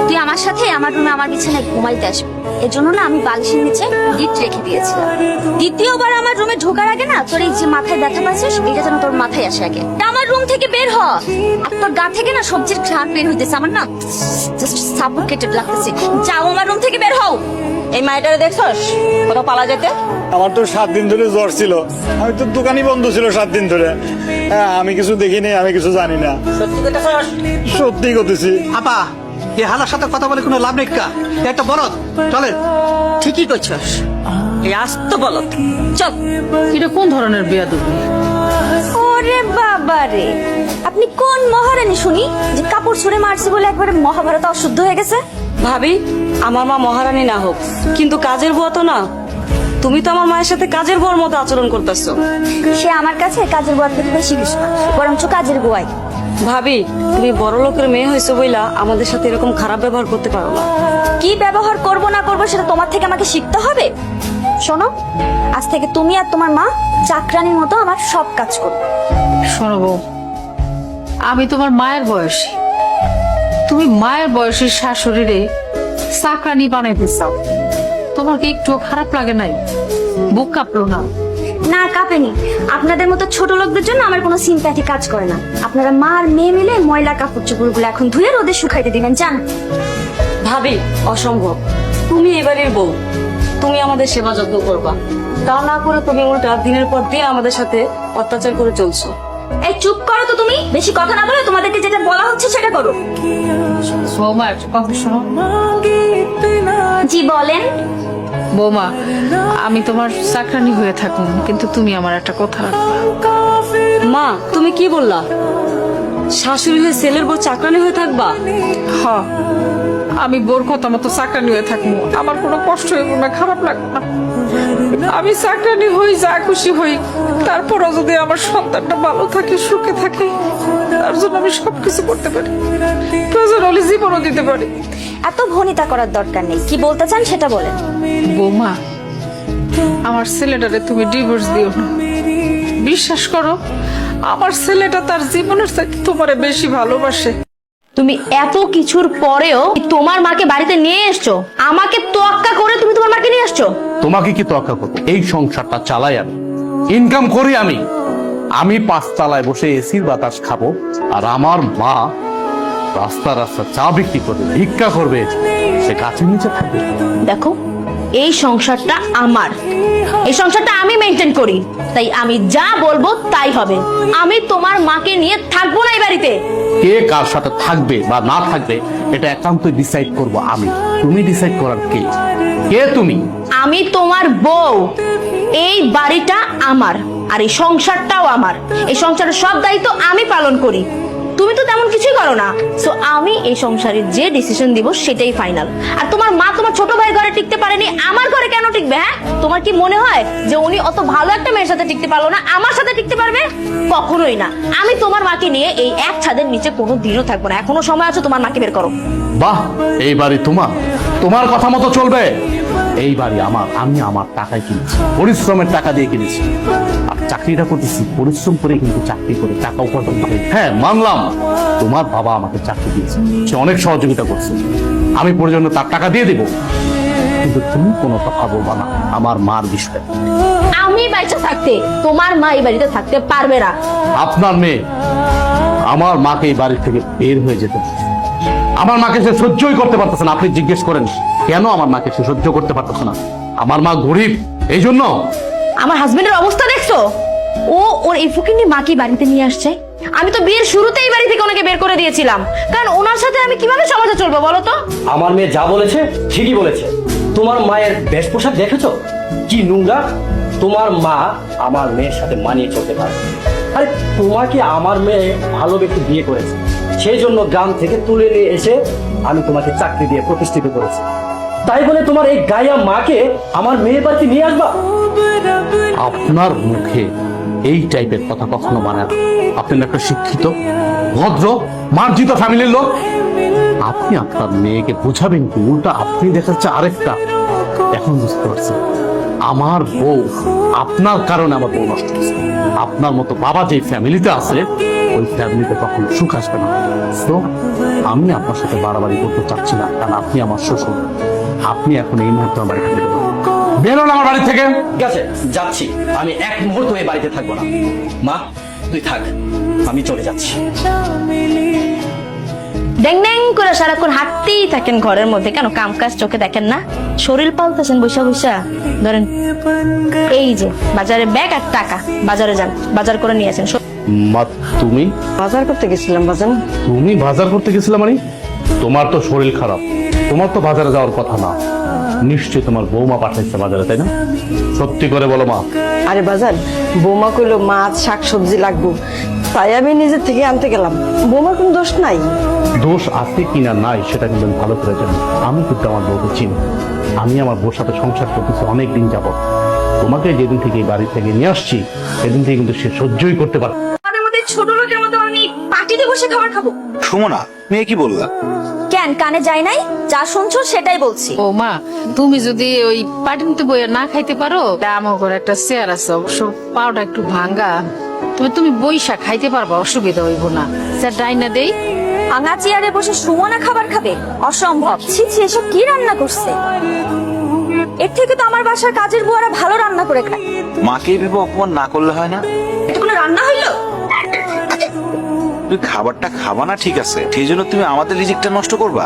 D: তুই আমার সাথে আমার রুমে আমার বিছানায় ঘুমাইতে আসবি, এজন্য না আমি বালিশের নিচে গিট রেখে দিয়েছিলাম। দ্বিতীয়বার আমার রুমে ঢোকার আগে না তোর এই যে মাথায় ব্যথা পাচ্ছিস, এটা যেন তোর মাথায় আসে আগে। আমার রুম থেকে বের হ, আর তোর গা থেকে না সবজির ঘ্রাণ বের হইতেছে, আমার না জাস্ট সাফোকেটেড লাগতেছে। যাও আমার রুম থেকে বের হও। এই মাইটারে দেখছস কোথাও পালা যেতে?
O: আমার তো 7 দিন ধরে জ্বর ছিল, আমি তো দোকানই বন্ধ ছিল 7 দিন ধরে। আমি কিছু দেখিনি, আমি কিছু জানি না।
C: সত্যি কথা
O: সত্যি করতেছি।
B: আপা
N: এই হালার সাথে কথা বলে কোনো লাভ নেই কা একটা বলদ চলেন।
K: ঠিকই করছস, এই আস্ত বলত। চল।
I: এটা কোন ধরনের বেয়াদবি?
D: ওরে বাবা রে, আপনি কোন মহারানী শুনি যে কাপড় ছুঁড়ে মারছে বলে একবারে মহাভারত অশুদ্ধ হয়ে গেছে?
A: ভাবি, আমার মা মহারানী না হোক, কিন্তু কাজের বুয়া তো না। তুমি তো আমার মায়ের সাথে কাজের বুয়ার মতো আচরণ করতেছো।
D: সে আমার কাছে কাজের বুয়া থেকে বেশি কিছু না, বরঞ্চ কাজের বুয়াই।
A: ভাবি, তুমি বড় লোকের মেয়ে হয়েছো বইলা আমাদের সাথে এরকম খারাপ ব্যবহার করতে পারো না।
D: কি ব্যবহার করব না করব সেটা তোমার থেকে আমাকে শিখতে হবে। শোনো, আজ থেকে তুমি আর তোমার মা চাকরানির মতো আমার সব কাজ করবে।
I: শোনো বউ, আমি তোমার মায়ের বয়সী, তুমি মায়ের বয়সের শাশুড়িরে চাকরানি বানাইতে চাও, তোমার কি একটু খারাপ লাগে নাই? বুক কাঁপলো না?
D: না, কাঁপেনি। আপনাদের মতো ছোট লোকদের জন্য আমার কোনো সিম্প্যাথি কাজ করে না। আপনারা মা আর মেয়ে মিলে ময়লা কাপড় চোপড়গুলো এখন ধুয়ে রোদে শুকাইতে দিবেন, জান?
A: ভাবি, অসম্ভব। তুমি এবারের বউ, তুমি আমাদের সেবা যত্ন করবা, তা না করে তুমি উল্টা দিনের পর দিন আমাদের সাথে অত্যাচার করে চলছো।
D: এই চুপ করো তো, তুমি বেশি কথা না বলে তোমাদেরকে যেটা বলা হচ্ছে সেটা করো।
I: বৌমা একটা কথা শোনো।
D: জি বলেন।
I: বৌমা, আমি তোমার চাকরানি হয়ে থাকুন, কিন্তু তুমি আমার একটা কথা রাখবা।
A: মা, তুমি কি বললা? শাশুড়ি হয়ে ছেলের বউ চাকরানি হয়ে থাকবা?
I: হ, আমি বোর কথা মতো চাকরানি হয়ে থাকবো, আমার কোনো কষ্ট হইব না, খারাপ লাগবে না। আমি চাকরানি হই, যা খুশি হই, তারপরও যদি আমার সন্তানটা ভালো থাকে, সুখে থাকে, তার জন্য আমি সবকিছু করতে পারি, প্রয়োজন হলে জীবনও দিতে পারি।
D: এত ভনিতা করার দরকার নেই, কি বলতে চান সেটা বলেন।
I: বৌমা, আমার ছেলেটারে তুমি ডিভোর্স দিও না। বিশ্বাস করো, আমার ছেলেটা তার জীবনের চাইতে তোমারে বেশি ভালোবাসে।
D: তুমি এত কিছুর পরেও তোমার মাকে বাড়িতে নিয়ে এসছো, আমাকে তোয়াক্কা করে তুমি তোমার মাকে নিয়ে আসছো।
F: তোমাকে কি তোয়াক্কা করবো? এই সংসারটা চালাই আমি, ইনকাম করি আমি। আমি 5 তলায় বসে এসির বাতাস খাবো, আর আমার মা রাস্তা রাস্তা চা বিক্রি করবে, ভিক্ষা করবে, সে গাছের নিচে থাকবে।
D: দেখো, এই সংসারটা আমার, এই সংসারটা আমি মেনটেন করি, তাই আমি যা বলবো তাই হবে। আমি তোমার মাকে নিয়ে থাকবো না এই বাড়িতে।
F: কে কার সাথে থাকবে বা না থাকবে এটা একান্ত ডিসাইড করব আমি। তুমি ডিসাইড করার কে? কে তুমি?
D: আমি তোমার বউ, এই বাড়িটা আমার, আর এই সংসারটাও আমার। এই সংসারের সব দায়িত্ব আমি পালন করি, তুমি তো তেমন কিছুই করো না। সো আমি এই সংসারে যে ডিসিশন দিব সেটাই ফাইনাল। আর তোমার মা তোমার ছোট ভাই ঘরে টিকতে পারেনি, আমার ঘরে কেন টিকবে? হ্যাঁ, তোমার কি মনে হয় যে উনি অত ভালো একটা মেয়ের সাথে টিকতে পারলো না, আমার সাথে টিকতে পারবে? কখনোই না। আমি তোমার মাকে নিয়ে এই এক ছাদের নিচে কোনো দিনও থাকবো না। এখনো সময় আছে, তোমার মাকে বের করো।
F: বাহ, এই বাড়ি তোমার, তোমার কথা মতো চলবে। এই বাড়ি আমার, আমি আমার টাকায় কিনেছি, পরিশ্রমের টাকা দিয়ে কিনেছি। আর চাকরিটা করতেছি পরিশ্রম করে, কিন্তু চাকরি করে টাকা উপার্জন করে। হ্যাঁ, মানলাম তোমার বাবা আমাকে চাকরি দিয়েছে, সে অনেক সহযোগিতা করছে, আমি প্রয়োজনে তার টাকা দিয়ে দেবো, কিন্তু তুমি কোনো কথা বলবা না আমার মার বিষয়ে।
D: আমি বাইচা থাকতে তোমার মা এই বাড়িতে থাকতে পারবে না।
F: আপনার মেয়ে আমার মাকে এই বাড়ি থেকে বের হয়ে যেতে বলছে। আমার মাকে সে সহ্যই করতে পারতেছে না। আপনি জিজ্ঞেস করেন কেন আমার মাকে সে সহ্য করতে পারতেছে না? আমার মা গরিব, এই জন্য।
D: আমার হাজবেন্ডের অবস্থা দেখছো? ও ওর এই ফুকিনি মাকে বাড়িতে নিয়ে আসছে। আমি তো বিয়ের শুরুতেই এই বাড়ি থেকে ওনাকে বের করে দিয়েছিলাম, কারণ ওনার সাথে আমি কিভাবে সমাজে চলবো বলো তো?
B: আমার মেয়ে যা বলেছে ঠিকই বলেছে। তোমার মায়ের বেশ পোশাক দেখেছো কি নোংরা? তোমার মা আমার মেয়ের সাথে মানিয়ে চলতে পারে। আরে তোমাকে আমার মেয়ে ভালো ব্যক্তি বিয়ে করেছে, সেই জন্য গ্রাম থেকে তুলে নিয়ে এসে আমি তোমাকে চাকরি দিয়ে প্রতিষ্ঠিত করেছি। তাই বলে তোমার এই গায়া মাকে আমার মেয়ের বাড়িতে নিয়ে আসবা?
F: আপনার মুখে এই টাইপের কথা কখনো মানে না। আপনি একটা শিক্ষিত, ভদ্র, মার্জিত ফ্যামিলির লোক। আপনি আপনার মেয়েকে বোঝাবেন কি? উল্টা আপনি দেখাচ্ছে আরেকটা। এখন বুঝতে পারছি আমার বউ, আপনার কারণে আমার বউ নষ্ট হচ্ছে। আপনার মতো বাবা যে ফ্যামিলিতে আছে, ওই ফ্যামিলিতে কখনো সুখ আসবে না। তো আমি আপনার সাথে বাড়াবাড়ি করতে চাচ্ছি না, কারণ আপনি আমার শ্বশুর। আপনি এখন এই মুহূর্তে আমার বাড়ি থেকে বেরোন, আমার বাড়ি থেকে।
B: ঠিক আছে, যাচ্ছি। আমি এক মুহূর্ত এই বাড়িতে থাকবো না। মা তুই থাক, আমি চলে যাচ্ছি।
D: ড্যাং ড্যাং করে সারাক্ষণ হাঁটতেই থাকেন ঘরের মধ্যে, কেন কাম কাজ চোখে দেখেন না? শরীর পাল্টাছেন বৈশা বৈশা। ধরেন এই যে বাজারে ব্যাগ আর টাকা, বাজারে যান, বাজার করে নিয়ে আসেন।
F: মা তুমি
A: বাজার করতে গেছিলাম। বাজার?
F: তুমি বাজার করতে গেছিলে মানে? তোমার তো শরীর খারাপ, তোমার তো বাজারে যাওয়ার কথা না, নিশ্চয়ই তোমার বৌমা পাঠাইছে বাজারে, তাই না? সত্যি করে বলো মা।
A: আরে বাজান, বৌমা কইলো মাছ শাকসবজি লাগবো, তাই আমি নিজের থেকে আনতে গেলাম। বৌমার কোনো দোষ নাই।
F: দোষ আছে কিনা নাই সেটা কিন্তু আমি ভালো করে জানি। আমি কিন্তু আমার বউকে চিনি, আমি আমার বউর সাথে সংসার করতেছি অনেক দিন যাবত। তোমাকে যেদিন থেকে এই বাড়ি থেকে নিয়ে আসছি সেদিন থেকে কিন্তু সে সহ্যই করতে পারে।
D: আমাদের ছোট লোকের মতো আমি পার্টিতে বসে খাবার খাবো?
L: সুমনা, মেয়ে কি বললা?
D: কেন কানে যায় নাই? যা শুনছো সেটাই বলছি।
I: ও মা, তুমি যদি ওই পাটিনতে বইয়া না খাইতে পারো, আমার ঘরে একটা চেয়ার আছে, অবশ্য পাওটা একটু ভাঙ্গা, তবে তুমি বইসা খাইতে পারবা, অসুবিধা হইব না। স্যার ডাইনা দেই।
D: ভাঙা চেয়ারে বসে সুমনা খাবার খাবে? অসম্ভব। ছি ছি, এসব কি রান্না করছে? এর থেকে তো আমার বাসার কাজের বুয়ারা ভালো রান্না করে খায়।
L: মাকে ভেবে অপমান না করলে হয় না?
D: এটা কোনো রান্না হইলো?
L: তুই খাবারটা খাবা না ঠিক আছে, সেই জন্য তুমি আমাদের রিজিকটা নষ্ট করবা?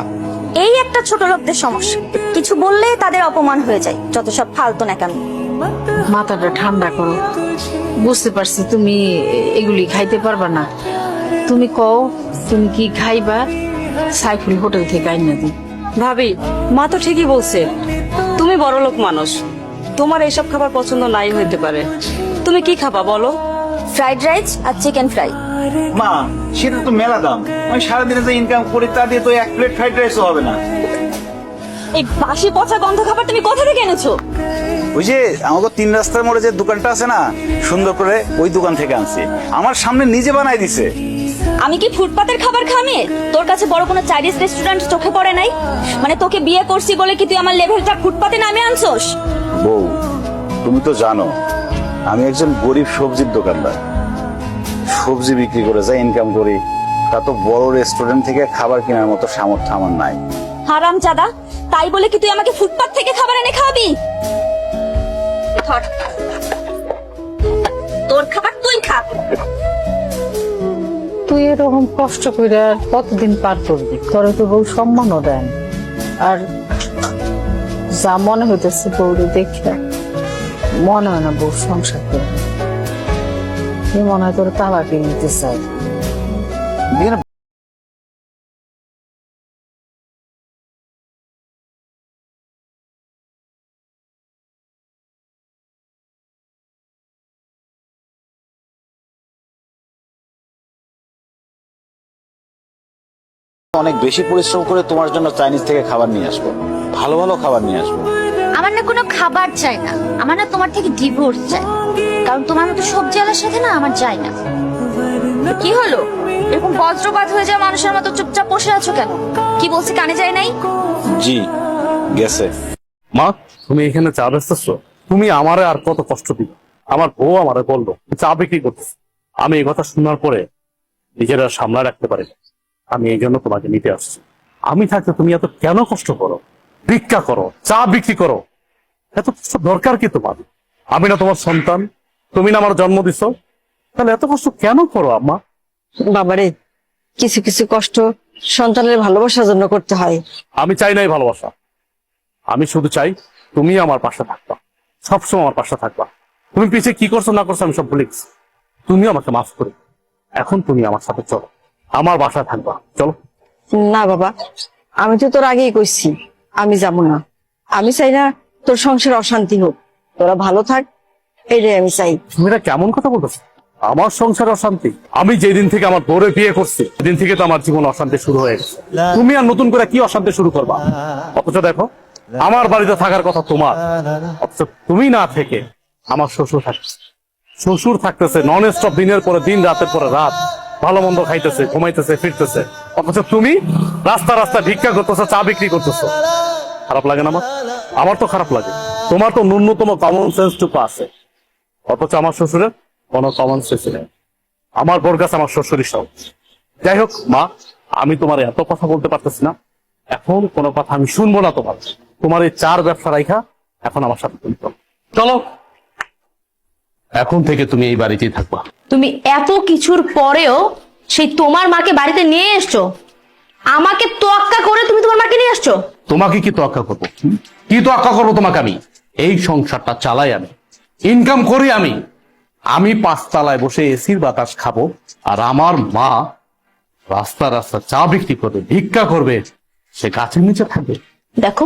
D: এই একটা ছোট লোকদের সমস্যা, কিছু বললে তাদের অপমান হয়ে যায়। যত সব ফালতু না কেন।
I: মাথাটা ঠান্ডা করো, বুঝতে পারছি তুমি এগুলি খাইতে পারবা না। তুমি কও তুমি কি খাইবা, সাইফুল হোটেল থেকে আইনা দিই।
A: ভাবি, মা তো ঠিকই বলছে, তুমি বড় লোক মানুষ, তোমার এইসব খাবার পছন্দ নাই হইতে পারে। তুমি কি খাবা বলো?
D: ফ্রাইড রাইস আর চিকেন ফ্রাই।
L: মা, সেটা তো মেলা দাম, আমি সারাদিনে যে ইনকাম করি তা দিয়ে তো এক প্লেট ফ্রাইড রাইসও হবে না।
D: এই বাসি পচা গন্ধ খাবার তুমি কোথা থেকে এনেছো?
L: ওই যে আমাকে 3 রাস্তার মোড়ে যে দোকানটা আছে না, সুন্দর করে ওই দোকান থেকে আনছি, আমার সামনে নিজে বানাই দিছে।
D: আমি কি ফুটপাতের খাবার খামি? তোর কাছে বড় কোনো চাইনিজ রেস্টুরেন্ট চোখে পড়ে নাই? মানে তোকে বিয়ে করছি বলে কি তুই আমার লেভেলটা ফুটপাতে নামে আনছোস?
L: বউ, তুমি তো জানো আমি একজন গরিব সবজির দোকানদার, সবজি বিক্রি করে যা ইনকাম করি তা তো বড় রেস্টুরেন্ট থেকে খাবার কেনার মতো সামর্থ্য আমার নাই।
D: হারাম জাদা, তাই বলে কি তুই আমাকে ফুটপাত থেকে খাবার এনে খাওয়াবি? ধর, তোর খাবার তুই খা।
I: তুই এরকম কষ্ট করে আর কতদিন পার করবি? তোর তো বউ সম্মানও দেন, আর যা মনে হইতেছে বউরে দেখে মনে হয় না বউ সংসার করে, মনে হয় তোর তালাকে নিতে চাই।
L: অনেক বেশি পরিশ্রম করে তোমার জন্য চাইনিজ থেকে খাবার নিয়ে আসবো, ভালো ভালো খাবার নিয়ে আসবো।
D: আমার না কোনো খাবার চাই না, আমার না তোমার থেকে ডিভোর্স চাই, কারণ তোমার মতো সবজি আলার সাথে না আমার যায় না। কি হলো, এরকম বজ্রপাত হয়ে যায় মানুষের মতো চুপচাপ বসে আছো কেন? কি বলছি কানে যায় নাই?
L: জি গেছে।
F: মা, তুমি এখানে চা বেচতেছো, তুমি আমারে আর কত কষ্ট দিবে? আমার বউ আমারে বললো চা বিক্রি করতেছে, আমি এই কথা শোনার পরে নিজের আর সামলা রাখতে পারি না। আমি এই জন্য তোমাকে নিতে আসছি। আমি থাকতে তুমি এত কেন কষ্ট করো? ভিক্ষা করো, চা বিক্রি করো, এত কষ্ট দরকার কি তোমার? আমি না তোমার সন্তান, তুমি না আমার জন্ম দিছো, তাহলে এত কষ্ট কেন করো আম্মা?
A: বাবারে, কিছু কিছু কষ্ট সন্তানের ভালোবাসার জন্য করতে হয়।
F: আমি চাই নাই ভালোবাসা, আমি শুধু চাই তুমি আমার পাশে থাকবা, সবসময় আমার পাশে থাকবা। তুমি পিছিয়ে কি করছো না করছো আমি সব ভুলে গেছি। তুমি আমাকে মাফ করে এখন তুমি আমার সাথে চলো, আমার বাসায় থাকবা, চলো।
A: না বাবা, আমি তো তোর আগেই কইছি আমি যাব না। আমি চাই না তোর সংসারে অশান্তি হোক, তোরা ভালো থাক, এটাই আমি চাই।
F: তুমি এটা কেমন কথা বলতেছো? আমার সংসারে অশান্তি? আমি যেদিন থেকে আমার বউরে বিয়ে করছি সেদিন থেকে তো আমার জীবন অশান্তি শুরু হয়ে গেছে। তুমি আর নতুন করে কি অশান্তি শুরু করবা? অথচ দেখো, আমার বাড়িতে থাকার কথা তোমার, অথচ তুমি না থেকে আমার শ্বশুর থাকতেছে। শ্বশুর থাকতেছে নন স্টপ, দিনের পরে দিন, রাতের পরে রাত, ভালো মন্দ খাইতেছে, ঘুমাইতেছে, ফিরতেছে, অথচ তুমি রাস্তা রাস্তা ভিক্ষা করতেছো, চা বিক্রি করতেছো। খারাপ লাগে না আমার? আমার তো খারাপ লাগে। তোমার তো ন্যূনতম কমন সেন্স টুকু আছে, অথচ আমার শ্বশুরের কোনো কমন সেন্স নেই। আমার বোর কাছে আমার শ্বশুরই সব। যাই হোক মা, আমি তোমার এত কথা বলতে পারতেছি না, এখন কোনো কথা আমি শুনবো না তোমার। তোমার এই চার ব্যবসা রাইখা এখন আমার সাথে তুমি চলো, এখন থেকে তুমি এই বাড়িতেই থাকবা।
D: তুমি এত কিছুর পরেও সেই তোমার মাকে বাড়িতে নিয়ে এসছো, আমাকে তোয়াক্কা করে তুমি তোমার মাকে নিয়ে আসছো।
F: তোমাকে কি তোয়াক্কা করবো? কি তোয়াক্কা করবো তোমাকে? আমি এই সংসারটা চালাই, আমি ইনকাম করি, আমি 5 তলায় বসে এসির বাতাস খাবো, আর আমার মা রাস্তা রাস্তা চা বিক্রি করবে, ভিক্ষা করবে,
E: সে গাছের নিচে থাকবে।
D: দেখো,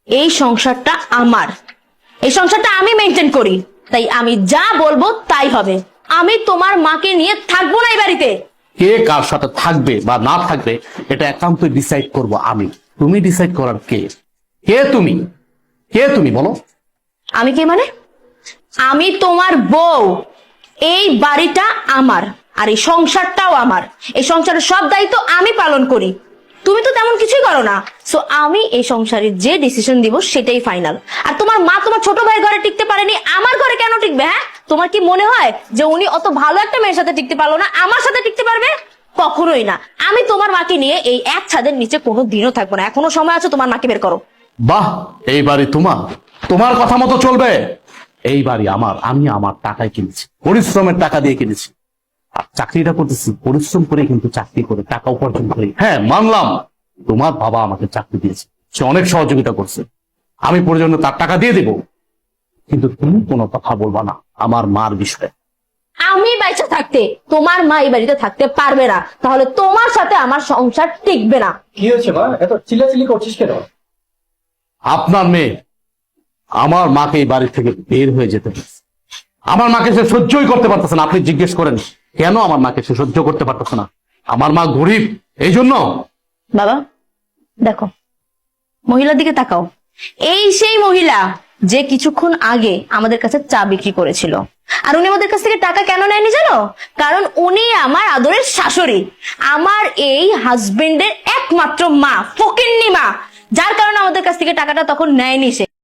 D: এই সংসারটা আমার, এই সংসারটা আমি মেনটেন করি, তাই আমি যা বলবো তাই হবে। আমি তোমার মাকে নিয়ে থাকবো না এই বাড়িতে।
E: কে কার সাথে থাকবে বা না থাকবে এটা একান্তই ডিসাইড করব আমি। তুমি ডিসাইড করার কে? কে তুমি? কে তুমি বলো?
D: আমি কে মানে? আমি তোমার বউ। এই বাড়িটা আমার, আর এই সংসারটাও আমার। এই সংসারের সব দায়িত্ব আমি পালন করি, তুমি তো তেমন কিছুই করো না। সো আমি এই সংসারে যে ডিসিশন দিব সেটাই ফাইনাল। আর তোমার মা তোমার ছোট ভাই ঘরে টিকতে পারেনি, আমার ঘরে কেন টিকবে? হ্যাঁ, তোমার কি মনে হয় যে উনি অত ভালো একটা মেয়ের সাথে টিকতে পারলো না, আমার সাথে টিকতে পারবে? কখনোই না। আমি তোমার মাকে নিয়ে এই এক ছাদের নিচে কোনো দিনও থাকবো না। এখনো সময় আছে, তোমার মাকে বের করো।
E: বাহ, এই বাড়ি তোমার কথা মতো চলবে। এই বাড়ি আমার, আমি আমার টাকায় কিনেছি, পরিশ্রমের টাকা দিয়ে কিনেছি। আর চাকরিটা করতেছি পরিশ্রম করে, কিন্তু চাকরি করে টাকা উপার্জন করি। হ্যাঁ, মানলাম তোমার বাবা আমাকে চাকরি দিয়েছে, সে অনেক সহযোগিতা করছে, আমি প্রয়োজনে তার টাকা দিয়ে দেব, কিন্তু তুমি কোনো কথা বলবা না আমার মার বিষয়ে।
D: আমি বাইচা থাকতে তোমার মা এই বাড়িতে থাকতে পারবে না, তাহলে তোমার সাথে আমার সংসার টিকবে না।
B: কি হয়েছে মা, এত চিল্লাচিল্লি করছিস কেন?
E: আপনার মেয়ে আমার মাকে এই বাড়ি থেকে বের হয়ে যেতে হচ্ছে। আমার মাকে সে সহ্যই করতে পারতেছে না। আপনি জিজ্ঞেস করেন কেন আমার মাকে সে সহ্য করতে পারতেছে না? আমার মা গরিব, এই জন্য।
D: বাবা দেখো, মহিলার দিকে তাকাও। এই সেই মহিলা যে কিছুক্ষণ আগে আমাদের কাছে চা বিক্রি করেছিল। আর উনি আমাদের কাছ থেকে টাকা কেন নেয়নি জানো? কারণ উনি আমার আদরের শাশুড়ি, আমার এই হাজবেন্ডের একমাত্র মা, ফকিন্নি মা, যার কারণে আমাদের কাছ থেকে টাকাটা তখন নেয়নি সে।